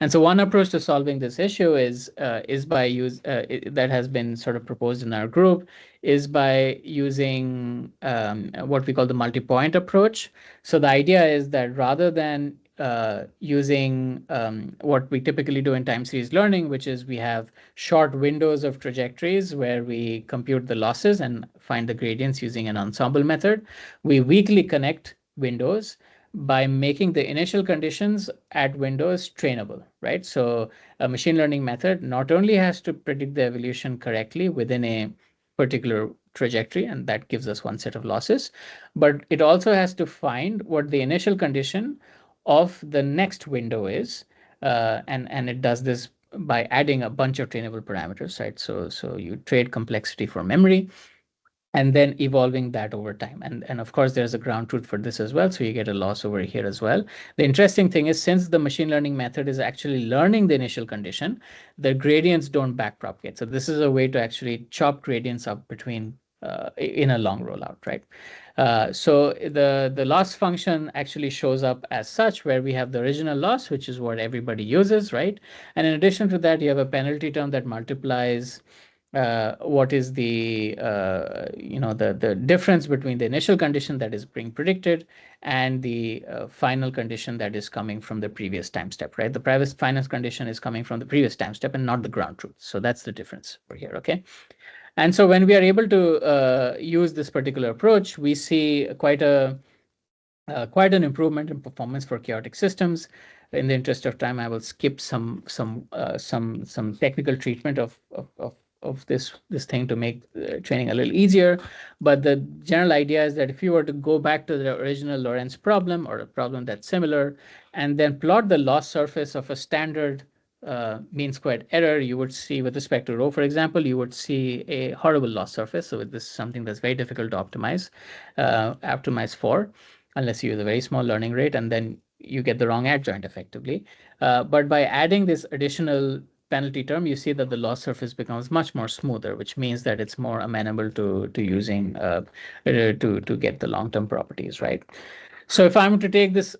And so one approach to solving this issue is by that has been sort of proposed in our group, is by using what we call the multi-point approach. So the idea is that rather than using what we typically do in time series learning, which is we have short windows of trajectories where we compute the losses and find the gradients using an ensemble method. We weakly connect windows by making the initial conditions at windows trainable, right? So a machine learning method not only has to predict the evolution correctly within a particular trajectory, and that gives us one set of losses, but it also has to find what the initial condition of the next window is, and it does this by adding a bunch of trainable parameters, right? So you trade complexity for memory, and then evolving that over time. And of course, there's a ground truth for this as well, so you get a loss over here as well. The interesting thing is, since the machine learning method is actually learning the initial condition, the gradients don't backpropagate. So this is a way to actually chop gradients up between in a long rollout, right? So the loss function actually shows up as such, where we have the original loss, which is what everybody uses, right? And in addition to that, you have a penalty term that multiplies what is the the difference between the initial condition that is being predicted and the final condition that is coming from the previous time step, right? The previous final condition is coming from the previous time step and not the ground truth. So that's the difference over here, okay? And so when we are able to use this particular approach, we see quite an improvement in performance for chaotic systems. In the interest of time, I will skip some technical treatment of this thing to make training a little easier. But the general idea is that if you were to go back to the original Lorentz problem, or a problem that's similar, and then plot the loss surface of a standard mean squared error, you would see, with respect to rho, for example, you would see a horrible loss surface. So this is something that's very difficult to optimize for, unless you use a very small learning rate, and then you get the wrong adjoint effectively. But by adding this additional penalty term, you see that the loss surface becomes much more smoother, which means that it's more amenable to using to get the long-term properties, right? So if I'm to take this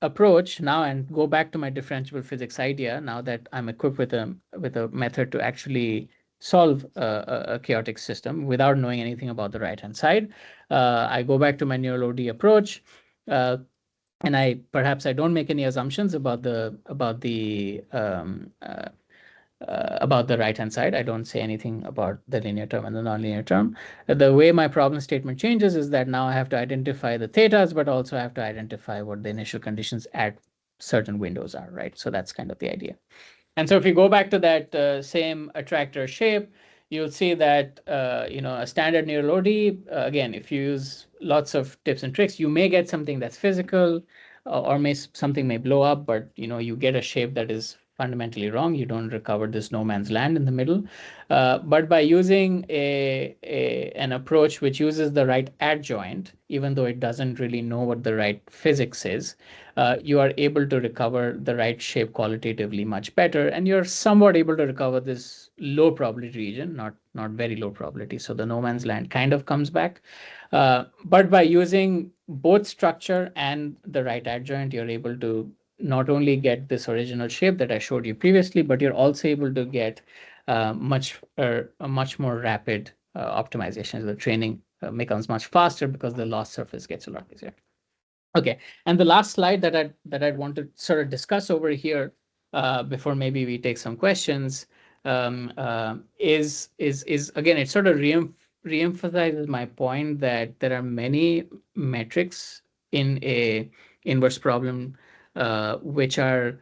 approach now and go back to my differentiable physics idea, now that I'm equipped with a method to actually solve a chaotic system without knowing anything about the right-hand side, I go back to my neural OD approach, and perhaps I don't make any assumptions about the right-hand side. I don't say anything about the linear term and the nonlinear term. The way my problem statement changes is that now I have to identify the thetas, but also I have to identify what the initial conditions at certain windows are, right? So that's kind of the idea. And so if you go back to that same attractor shape, you'll see that a standard neural OD, again, if you use lots of tips and tricks, you may get something that's physical, or something may blow up, but you get a shape that is fundamentally wrong. You don't recover this no man's land in the middle. But by using an approach which uses the right adjoint, even though it doesn't really know what the right physics is, you are able to recover the right shape qualitatively much better, and you're somewhat able to recover this low probability region, not very low probability. So the no man's land kind of comes back. But by using both structure and the right adjoint, you're able to not only get this original shape that I showed you previously, but you're also able to get a much more rapid optimization. The training becomes much faster because the loss surface gets a lot easier. Okay, and the last slide that I'd want to sort of discuss over here before maybe we take some questions is again, it sort of reemphasizes my point that there are many metrics in a inverse problem which are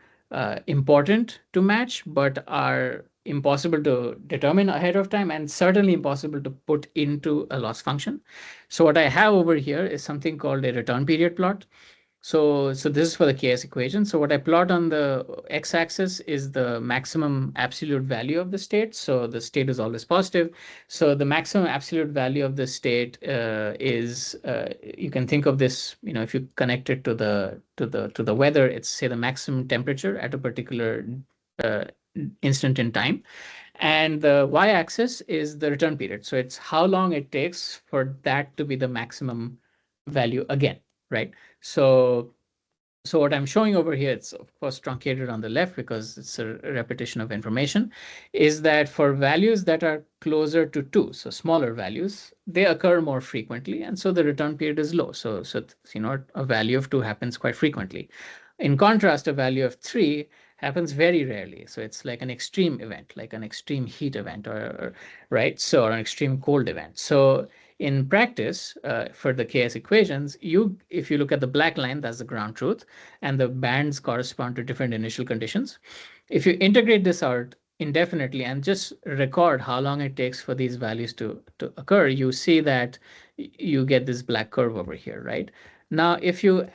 important to match, but are impossible to determine ahead of time, and certainly impossible to put into a loss function. So what I have over here is something called a return period plot. So this is for the KS equation. So what I plot on the x-axis is the maximum absolute value of the state. So the state is always positive. So the maximum absolute value of the state is you can think of this, if you connect it to the weather, it's say the maximum temperature at a particular instant in time. And the y-axis is the return period. So it's how long it takes for that to be the maximum value again, right? So what I'm showing over here, it's of course truncated on the left because it's a repetition of information, is that for values that are closer to 2, so smaller values, they occur more frequently, and so the return period is low. So a value of 2 happens quite frequently. In contrast, a value of 3 happens very rarely. So it's like an extreme event, like an extreme heat event, or right? So, or an extreme cold event. So in practice, for the KS equations, if you look at the black line, that's the ground truth, and the bands correspond to different initial conditions. If you integrate this out indefinitely and just record how long it takes for these values to occur, you see that you get this black curve over here, right? Now, if you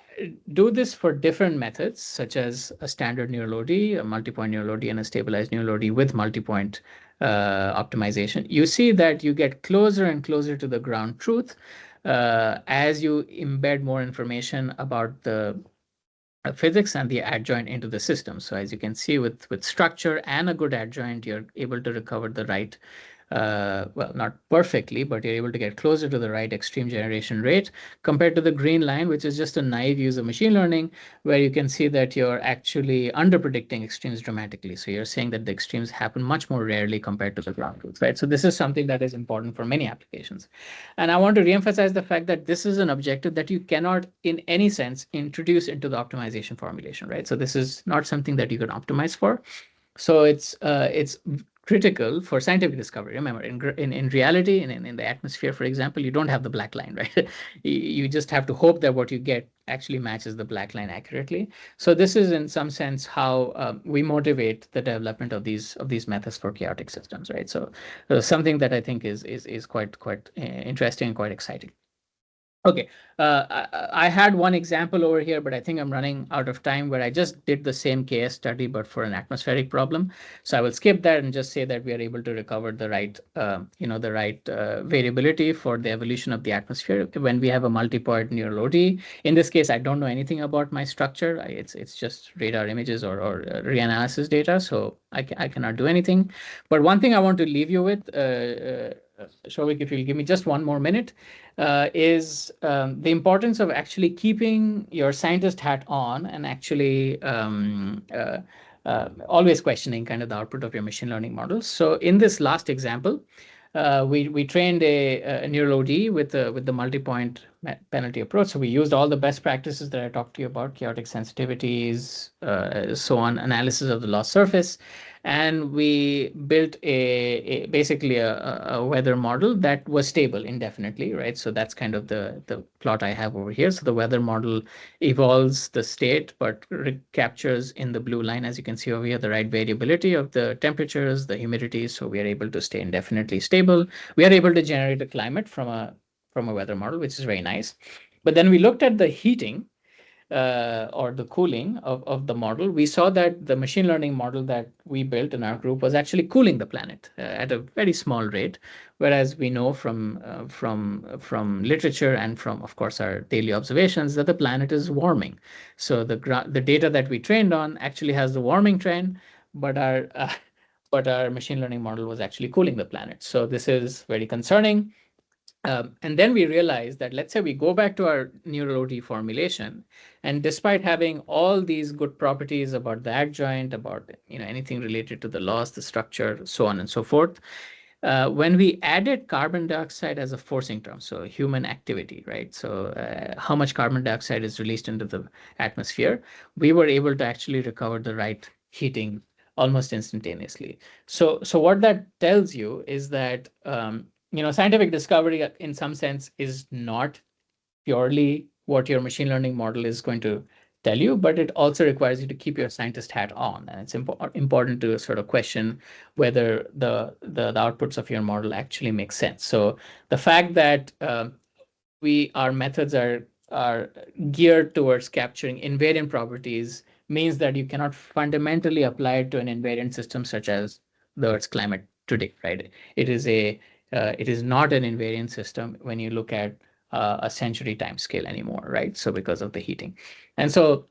do this for different methods, such as a standard neural OD, a multi-point neural OD, and a stabilized neural OD with multi-point optimization, you see that you get closer and closer to the ground truth as you embed more information about the physics and the adjoint into the system. So as you can see, with structure and a good adjoint, you're able to recover the right, well, not perfectly, but you're able to get closer to the right extreme generation rate compared to the green line, which is just a naive use of machine learning, where you can see that you're actually under-predicting extremes dramatically. So you're saying that the extremes happen much more rarely compared to the ground truth, right? So this is something that is important for many applications. And I want to reemphasize the fact that this is an objective that you cannot, in any sense, introduce into the optimization formulation, right? So this is not something that you can optimize for. So it's critical for scientific discovery. Remember, in reality, in the atmosphere, for example, you don't have the black line, right? You just have to hope that what you get actually matches the black line accurately. So this is, in some sense, how we motivate the development of these methods for chaotic systems, right? So something that I think is quite interesting and quite exciting. Okay, I had one example over here, but I think I'm running out of time, where I just did the same KS study, but for an atmospheric problem. So I will skip that and just say that we are able to recover the right, variability for the evolution of the atmosphere when we have a multi-point neural OD. In this case, I don't know anything about my structure. It's just radar images or reanalysis data, so I cannot do anything. But one thing I want to leave you with, Shouvik, if you'll give me just one more minute, is the importance of actually keeping your scientist hat on and actually always questioning kind of the output of your machine learning models. So in this last example, we trained a neural OD with the multi-point penalty approach. So we used all the best practices that I talked to you about, chaotic sensitivities, so on, analysis of the loss surface. And we built basically a weather model that was stable indefinitely, right? So that's kind of the plot I have over here. So the weather model evolves the state, but captures in the blue line, as you can see over here, the right variability of the temperatures, the humidity. So we are able to stay indefinitely stable. We are able to generate a climate from a weather model, which is very nice. But then we looked at the heating or the cooling of the model. We saw that the machine learning model that we built in our group was actually cooling the planet at a very small rate, whereas we know from literature and from, of course, our daily observations that the planet is warming. So the data that we trained on actually has the warming trend, but our machine learning model was actually cooling the planet. So this is very concerning. And then we realized that, let's say we go back to our neural OD formulation, and despite having all these good properties about the adjoint, about anything related to the loss, the structure, so on and so forth, when we added carbon dioxide as a forcing term, so human activity, right? So how much carbon dioxide is released into the atmosphere, we were able to actually recover the right heating almost instantaneously. So what that tells you is that scientific discovery in some sense is not purely what your machine learning model is going to tell you, but it also requires you to keep your scientist hat on. And it's important to sort of question whether the outputs of your model actually make sense. So the fact that our methods are geared towards capturing invariant properties means that you cannot fundamentally apply it to an invariant system such as the Earth's climate today, right? It is not an invariant system when you look at a century time scale anymore, right? So because of the heating. And so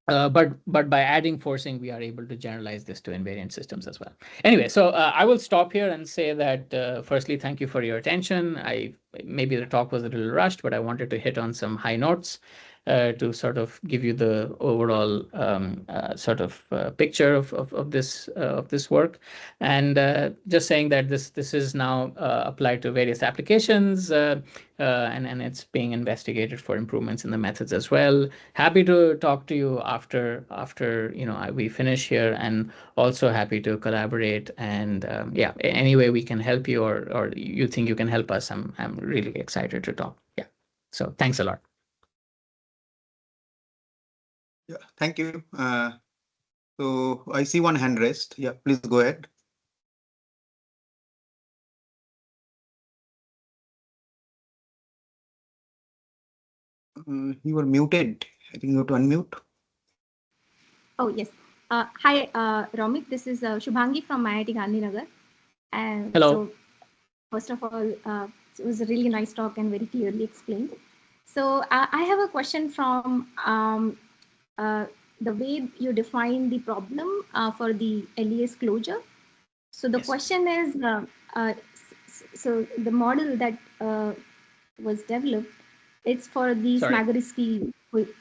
but by adding forcing, we are able to generalize this to invariant systems as well. Anyway, so I will stop here and say that firstly, thank you for your attention. Maybe the talk was a little rushed, but I wanted to hit on some high notes to sort of give you the overall sort of picture of this work, and just saying that this is now applied to various applications, and it's being investigated for improvements in the methods as well. Happy to talk to you after we finish here, and also happy to collaborate. And yeah, any way we can help you, or you think you can help us, I'm really excited to talk. Yeah, so thanks a lot. Yeah, thank you. So I see one hand raised. Yeah, please go ahead. You were muted. I think you have to unmute. Oh, yes. Hi, Romit. This is Shubhangi from IIT Gandhinagar. And Hello. So, first of all, it was a really nice talk and very clearly explained. So, I have a question from the way you define the problem for the LES closure. So, the Yes. question is, so the model that was developed, it's for the Sorry. Smagersky.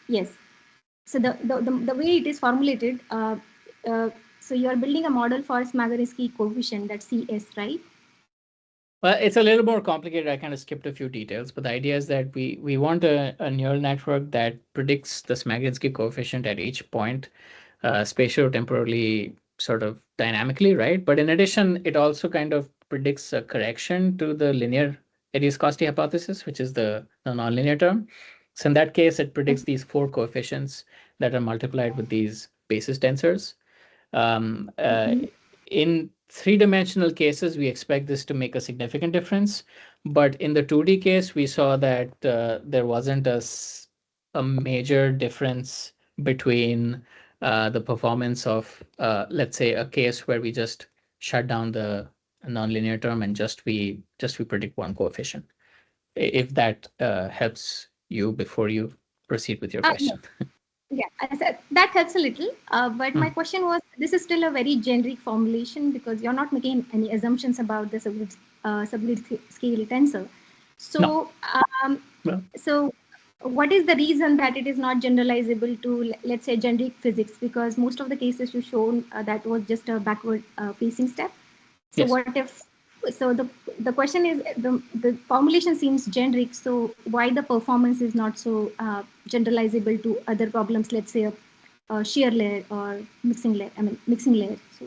Yes. So the way it is formulated, so you are building a model for Smagersky coefficient, that's CS, right? Well, it's a little more complicated. I kind of skipped a few details, but the idea is that we want a neural network that predicts the Smagersky coefficient at each point, spatio-temporally, sort of dynamically, right? But in addition, it also kind of predicts a correction to the linear Elias-Costi hypothesis, which is the nonlinear term. So in that case, it predicts these 4 coefficients that are multiplied with these basis tensors. In 3-dimensional cases, we expect this to make a significant difference. But in the 2D case, we saw that there wasn't a major difference between the performance of, let's say, a case where we just shut down the nonlinear term and just we predict one coefficient. If that helps you before you proceed with your question. Yeah, that helps a little. But my question was, this is still a very generic formulation because you're not making any assumptions about the subgrid scale tensor. So, No. So what is the reason that it is not generalizable to, let's say, generic physics? Because most of the cases you've shown that was just a backward facing step. So Yes. what if? So the question is, the formulation seems generic. So why the performance is not so generalizable to other problems? Let's say a shear layer or mixing layer. Mixing layer. So.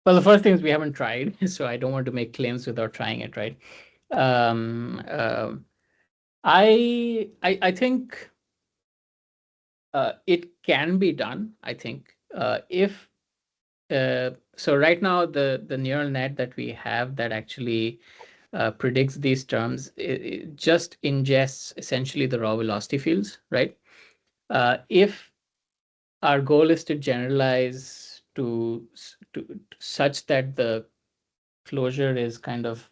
Well, the first thing is we haven't tried, so I don't want to make claims without trying it, right? I think it can be done. I think if so, right now the neural net that we have that actually predicts these terms, it just ingests essentially the raw velocity fields, right? If our goal is to generalize to such that the closure is kind of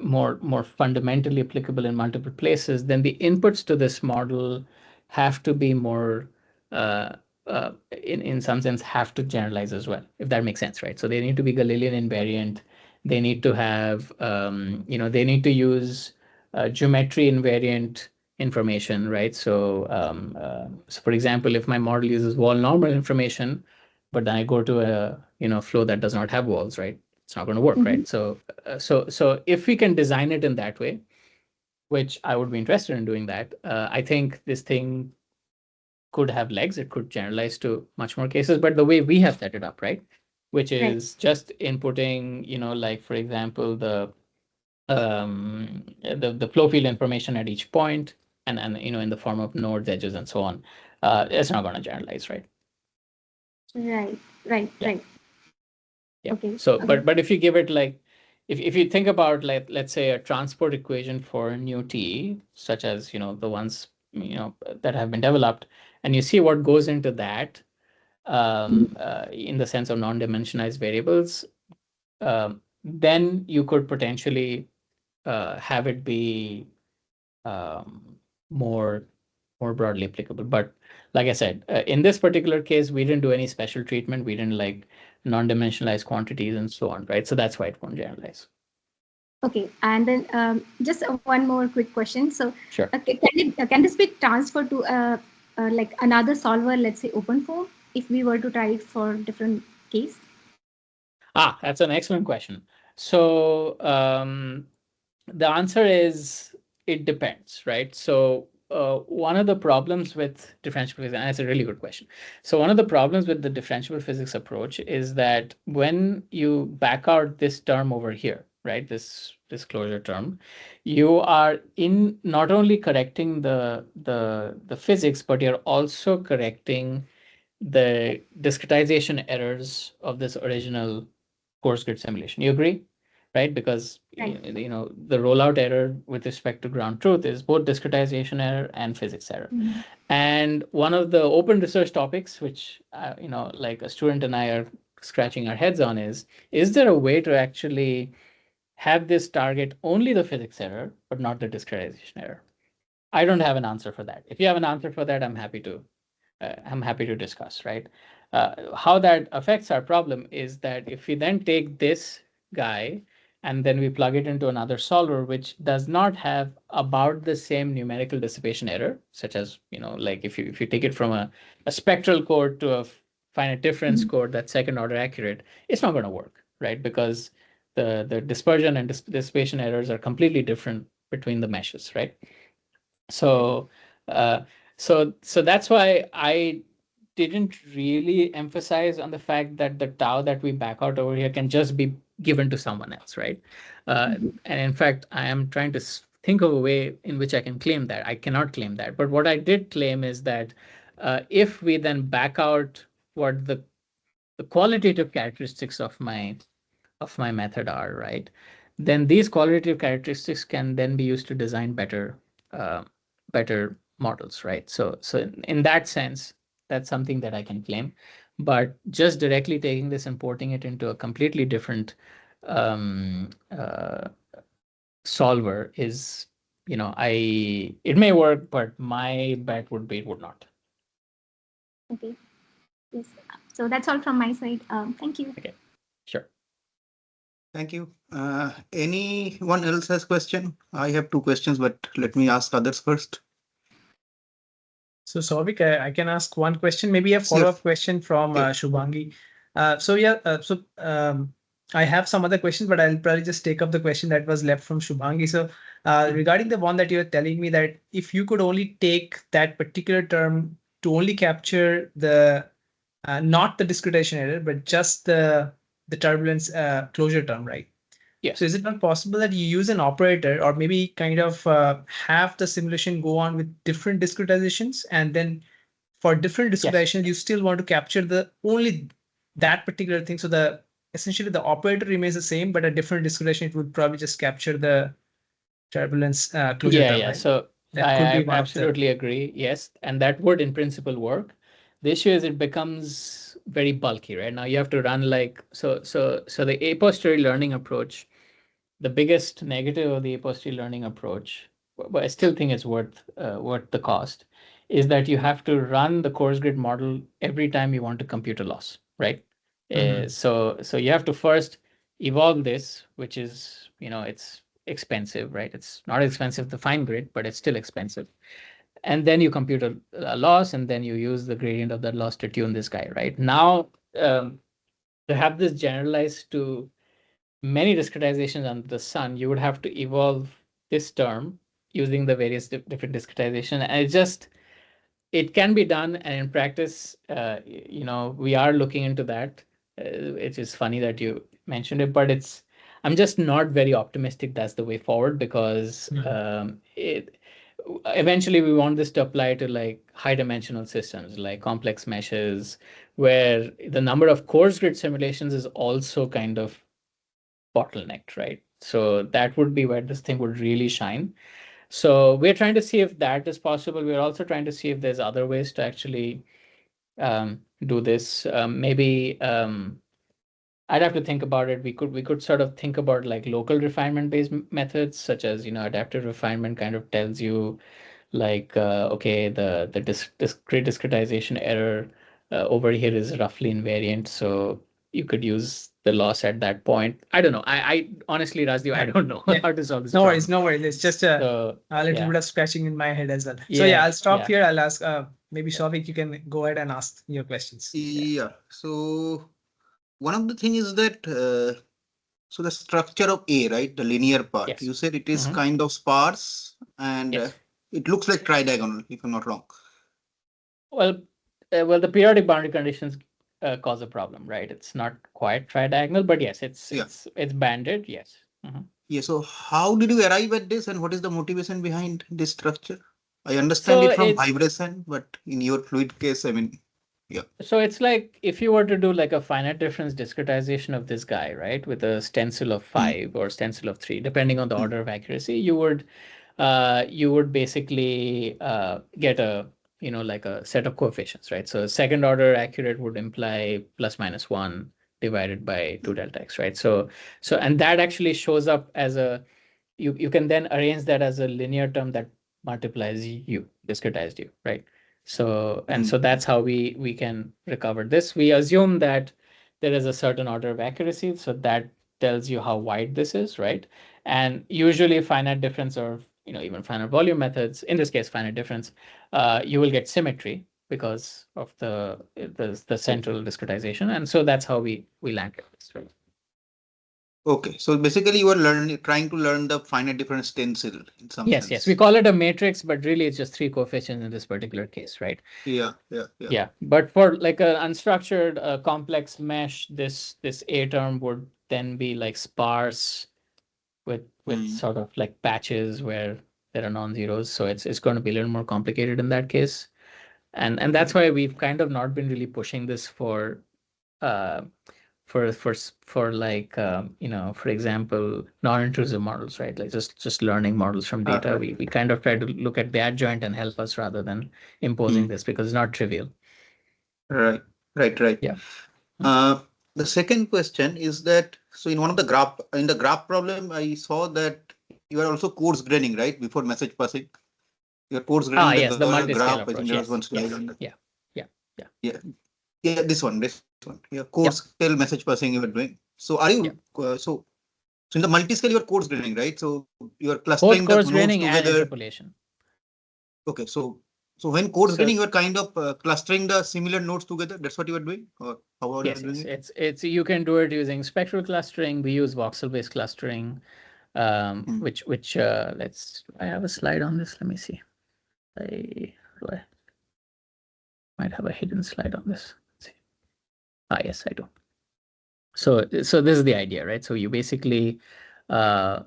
more fundamentally applicable in multiple places, then the inputs to this model have to be more in some sense have to generalize as well, if that makes sense, right? So they need to be Galilean invariant. They need to have they need to use geometry invariant information, right? So so for example, if my model uses wall normal information, but then I go to a flow that does not have walls, right? It's not going to work, right? So if we can design it in that way, which I would be interested in doing that, I think this thing could have legs. It could generalize to much more cases. But the way we have set it up, right, which is just inputting, like for example, the flow field information at each point, and in the form of nodes, edges, and so on. It's not going to generalize, right? Right. Yeah. Okay. So, but if you give it like, if you think about like, let's say a transport equation for new T, such as the ones that have been developed, and you see what goes into that, in the sense of non-dimensionalized variables, then you could potentially have it be more broadly applicable. But like I said, in this particular case, we didn't do any special treatment. We didn't like non-dimensionalized quantities and so on, right? So that's why it won't generalize. Okay, and then just one more quick question. So, Sure. Can this be transferred to like another solver, let's say OpenFOAM, if we were to try it for different case? That's an excellent question. So the answer is it depends, right? So one of the problems with differentiable physics, and that's a really good question. So one of the problems with the differentiable physics approach is that when you back out this term over here, right, this closure term, you are not only correcting the physics, but you're also correcting the discretization errors of this original coarse grid simulation. You agree? Right? Because the rollout error with respect to ground truth is both discretization error and physics error. And one of the open research topics, which like a student and I are scratching our heads on, is there a way to actually have this target only the physics error, but not the discretization error? I don't have an answer for that. If you have an answer for that, I'm happy to discuss, right? How that affects our problem is that if we then take this guy and then we plug it into another solver, which does not have about the same numerical dissipation error, such as, like if you take it from a spectral code to a finite difference code that's second order accurate, it's not going to work, right? Because the dispersion and dissipation errors are completely different between the meshes, right? So that's why I didn't really emphasize on the fact that the tau that we back out over here can just be given to someone else, right? And in fact, I am trying to think of a way in which I can claim that. I cannot claim that. But what I did claim is that if we then back out what the qualitative characteristics of my method are, right, then these qualitative characteristics can then be used to design better models, right? So in that sense, that's something that I can claim. But just directly taking this and porting it into a completely different solver is, it may work, but my bet would be it would not. Okay. Yes. So that's all from my side. Thank you. Okay. Sure. Thank you. Anyone else has question? I have two questions, but let me ask others first. So Souvik, I can ask one question, maybe a follow-up question from Shubhangi. I have some other questions, but I'll probably just take up the question that was left from Shubhangi. So regarding the one that you're telling me that if you could only take that particular term to only capture the not the discretization error, but just the turbulence closure term, right? Yes. So is it not possible that you use an operator or maybe kind of have the simulation go on with different discretizations, and then for different discretizations, you still want to capture only that particular thing? So essentially the operator remains the same, but a different discretization, it would probably just capture the turbulence closure term, Yeah. right? So I absolutely agree. Yes. And that would in principle work. The issue is it becomes very bulky, right? Now you have to run so the a posteriori learning approach, the biggest negative of the a posteriori learning approach, but I still think it's worth the cost, is that you have to run the coarse grid model every time you want to compute a loss, right? So you have to first evolve this, which is, it's expensive, right? It's not expensive the fine grid, but it's still expensive. And then you compute a loss, and then you use the gradient of that loss to tune this guy, right? Now, to have this generalized to many discretizations under the sun, you would have to evolve this term using the various different discretization. And it can be done. And in practice, we are looking into that. It is funny that you mentioned it, but I'm just not very optimistic that's the way forward, because eventually we want this to apply to like high dimensional systems, like complex meshes, where the number of coarse grid simulations is also kind of bottlenecked, right? So that would be where this thing would really shine. So we're trying to see if that is possible. We're also trying to see if there's other ways to actually do this. Maybe I'd have to think about it. We could sort of think about like local refinement based methods, such as adaptive refinement kind of tells you like okay, the discrete discretization error over here is roughly invariant, so you could use the loss at that point. I don't know. I honestly, Rajdeep, I don't know how to solve this No problem. worries, no worries. It's just a little bit of scratching in my head as well. So yeah, I'll stop here. I'll ask maybe Souvik, you can go ahead and ask your questions. Yeah. So one of the things is that so the structure of A, right, the linear part, Yes. you said it is kind of sparse and it looks like tridiagonal, if I'm not wrong. Well, the periodic boundary conditions cause a problem, right? It's not quite tridiagonal, but yes, it's banded. Yes. Yeah. So how did you arrive at this, and what is the motivation behind this structure? I understand it from vibration, but in your fluid case, I mean, yeah. So it's like if you were to do like a finite difference discretization of this guy, right, with a stencil of 5 or stencil of 3, depending on the order of accuracy, you would basically get a like a set of coefficients, right? So second order accurate would imply plus minus 1 divided by 2 delta x, right? So and that actually shows up as you can then arrange that as a linear term that multiplies discretized u, right? So so that's how we can recover this. We assume that there is a certain order of accuracy, so that tells you how wide this is, right? And usually finite difference or even finite volume methods, in this case finite difference, you will get symmetry because of the central discretization, and so that's how we land at this, right? Okay, so basically you are trying to learn the finite difference stencil in some sense. Yes, we call it a matrix, but really it's just 3 coefficients in this particular case, right? Yeah. But for like an unstructured complex mesh, this A term would then be like sparse with sort of like patches where there are non-zeros. So it's going to be a little more complicated in that case. And that's why we've kind of not been really pushing this for like for example, non-intrusive models, right? Like just learning models from data. We kind of try to look at the adjoint and help us rather than imposing this, because it's not trivial. Right. Yeah. The second question is that, so in the graph problem, I saw that you are also coarse graining, right? Before message passing, you're coarse graining yes, the multi-scale graph. approach. There was one slide on that. Yeah. This one. Yeah, coarse scale message passing you are doing. So are you so in the multi-scale you are coarse graining, right? So you are clustering both coarse the nodes graining together. and interpolation. Okay, so when coarse graining, you are kind of clustering the similar nodes together. That's what you are doing, or how are you doing it? It's you can do it using spectral clustering. We use voxel-based clustering, which I have a slide on this. Let me see. I might have a hidden slide on this. Let's see. Yes, I do. So this is the idea, right? So you basically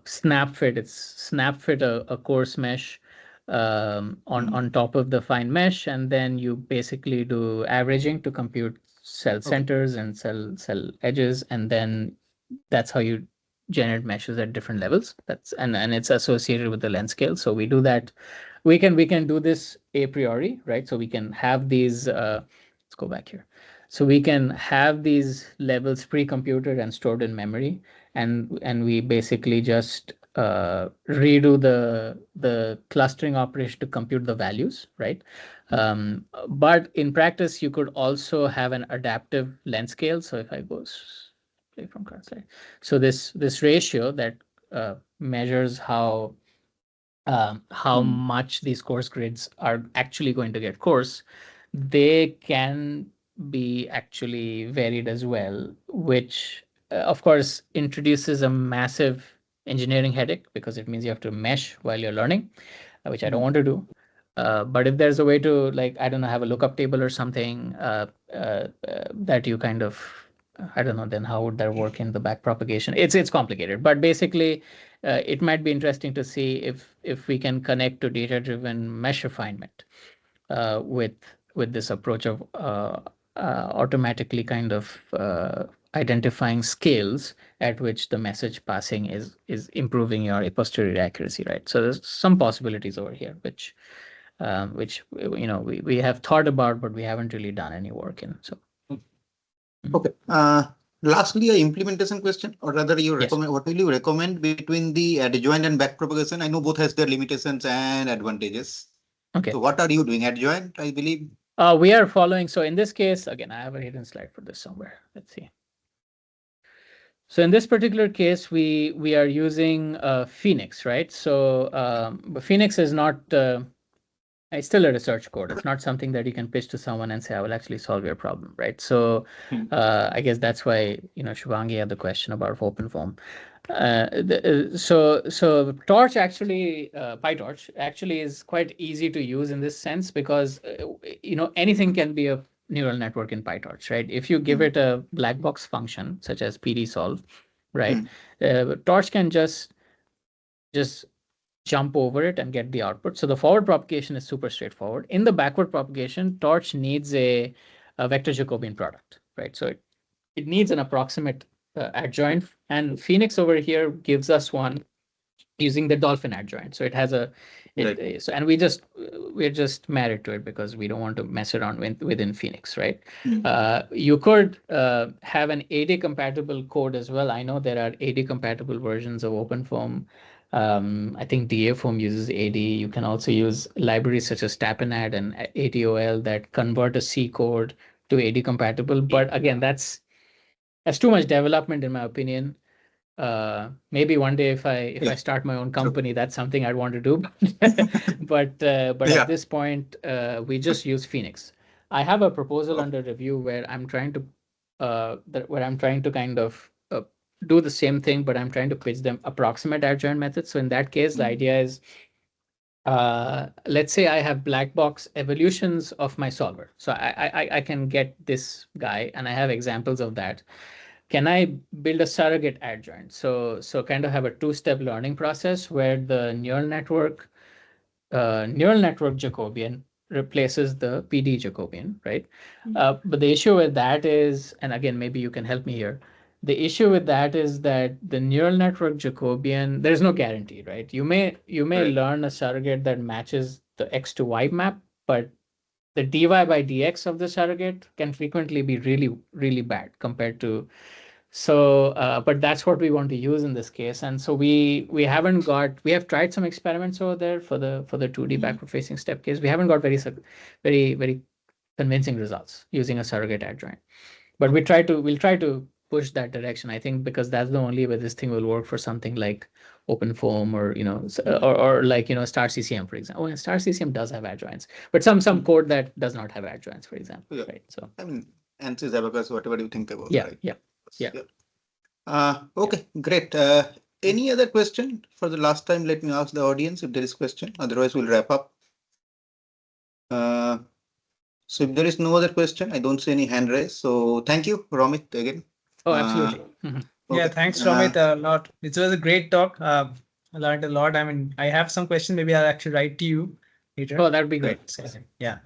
snap fit a coarse mesh on top of the fine mesh, and then you basically do averaging to compute cell centers and cell edges, and then that's how you generate meshes at different levels. And it's associated with the length scale. So we do that. We can do this a priori, right? So we can have these. Let's go back here. So we can have these levels pre-computed and stored in memory, and we basically just redo the clustering operation to compute the values, right? But in practice, you could also have an adaptive length scale. So if I go play from current slide, so this ratio that measures how much these coarse grids are actually going to get coarse, they can be actually varied as well, which of course, introduces a massive engineering headache because it means you have to mesh while you're learning, which I don't want to do. But if there's a way to, like, I don't know, have a lookup table or something that you kind of, I don't know, then how would that work in the back propagation? It's complicated, but basically, it might be interesting to see if we can connect to data-driven mesh refinement with this approach of automatically kind of identifying scales at which the message passing is improving your a posteriori accuracy, right? So there's some possibilities over here, which you know we have thought about, but we haven't really done any work in. So okay. Lastly, a implementation question, or rather, you recommend what will you recommend between the adjoint and back propagation? I know both has their limitations and advantages. Okay. So what are you doing? Adjoint, I believe. We are following. So in this case, again, I have a hidden slide for this somewhere. Let's see. So in this particular case, we are using Phoenix, right? So Phoenix is not. It's still a research code. It's not something that you can pitch to someone and say, I will actually solve your problem, right? So I guess that's why, you know, Shubhangi had the question about OpenFOAM. So Torch actually, PyTorch actually is quite easy to use in this sense because, you know, anything can be a neural network in PyTorch, right? If you give it a black box function, such as pdsolve, right? Torch can just jump over it and get the output. So the forward propagation is super straightforward. In the backward propagation, Torch needs a vector Jacobian product, right? So it needs an approximate adjoint, and Phoenix over here gives us one using the dolphin adjoint. So it has a, so, and we're just married to it because we don't want to mess around within Phoenix, right? You could have an AD compatible code as well. I know there are AD compatible versions of OpenFOAM. I think DAFOAM uses AD. You can also use libraries such as Tapenad and ATOL that convert a C code to AD compatible. But again, that's too much development in my opinion. Maybe one day if I start my own company, that's something I'd want to do. but at this point, we just use Phoenix. I have a proposal under review where I'm trying to kind of do the same thing, but I'm trying to pitch them approximate adjoint methods. So in that case, the idea is, let's say I have black box evolutions of my solver. So I can get this guy, and I have examples of that. Can I build a surrogate adjoint? So kind of have a two-step learning process where the neural network Jacobian replaces the PD Jacobian, right? But the issue with that is, and again, maybe you can help me here. The issue with that is that the neural network Jacobian, there's no guarantee, right? You may learn a surrogate that matches the X to Y map, but the dy by dx of the surrogate can frequently be really, really bad compared to. So, but that's what we want to use in this case. And so we have tried some experiments over there for the 2D backward facing step case. We haven't got very, very convincing results using a surrogate adjoint. But we'll try to push that direction, I think, because that's the only way this thing will work for something like OpenFOAM or, you know, or like, you know, Star CCM, for example. And Star CCM does have adjoints, but some code that does not have adjoints, for example. Yeah. Right. So I mean, ANSYS, Abacus, whatever you think about. Yeah. Right? Yeah. Okay, great. Any other question for the last time? Let me ask the audience if there is question. Otherwise, we'll wrap up. So if there is no other question, I don't see any hand raised. So thank you, Romit, again. Oh, absolutely. Okay. Yeah, thanks, Romit, a lot. It was a great talk. I learned a lot. I mean, I have some questions. Maybe I'll actually write to you later. Oh, that'd be great. Yeah.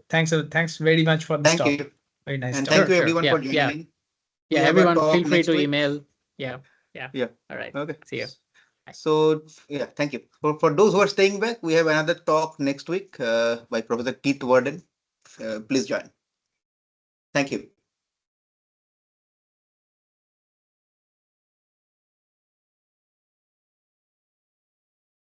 Thanks very much for this talk. Thank you. Very nice. And talk. thank you everyone for Yeah. joining. Yeah, everyone, feel free to email. Yeah. All right. Okay. See you. So yeah, thank you. For those who are staying back, we have another talk next week by Professor Keith Warden. Please join. Thank you.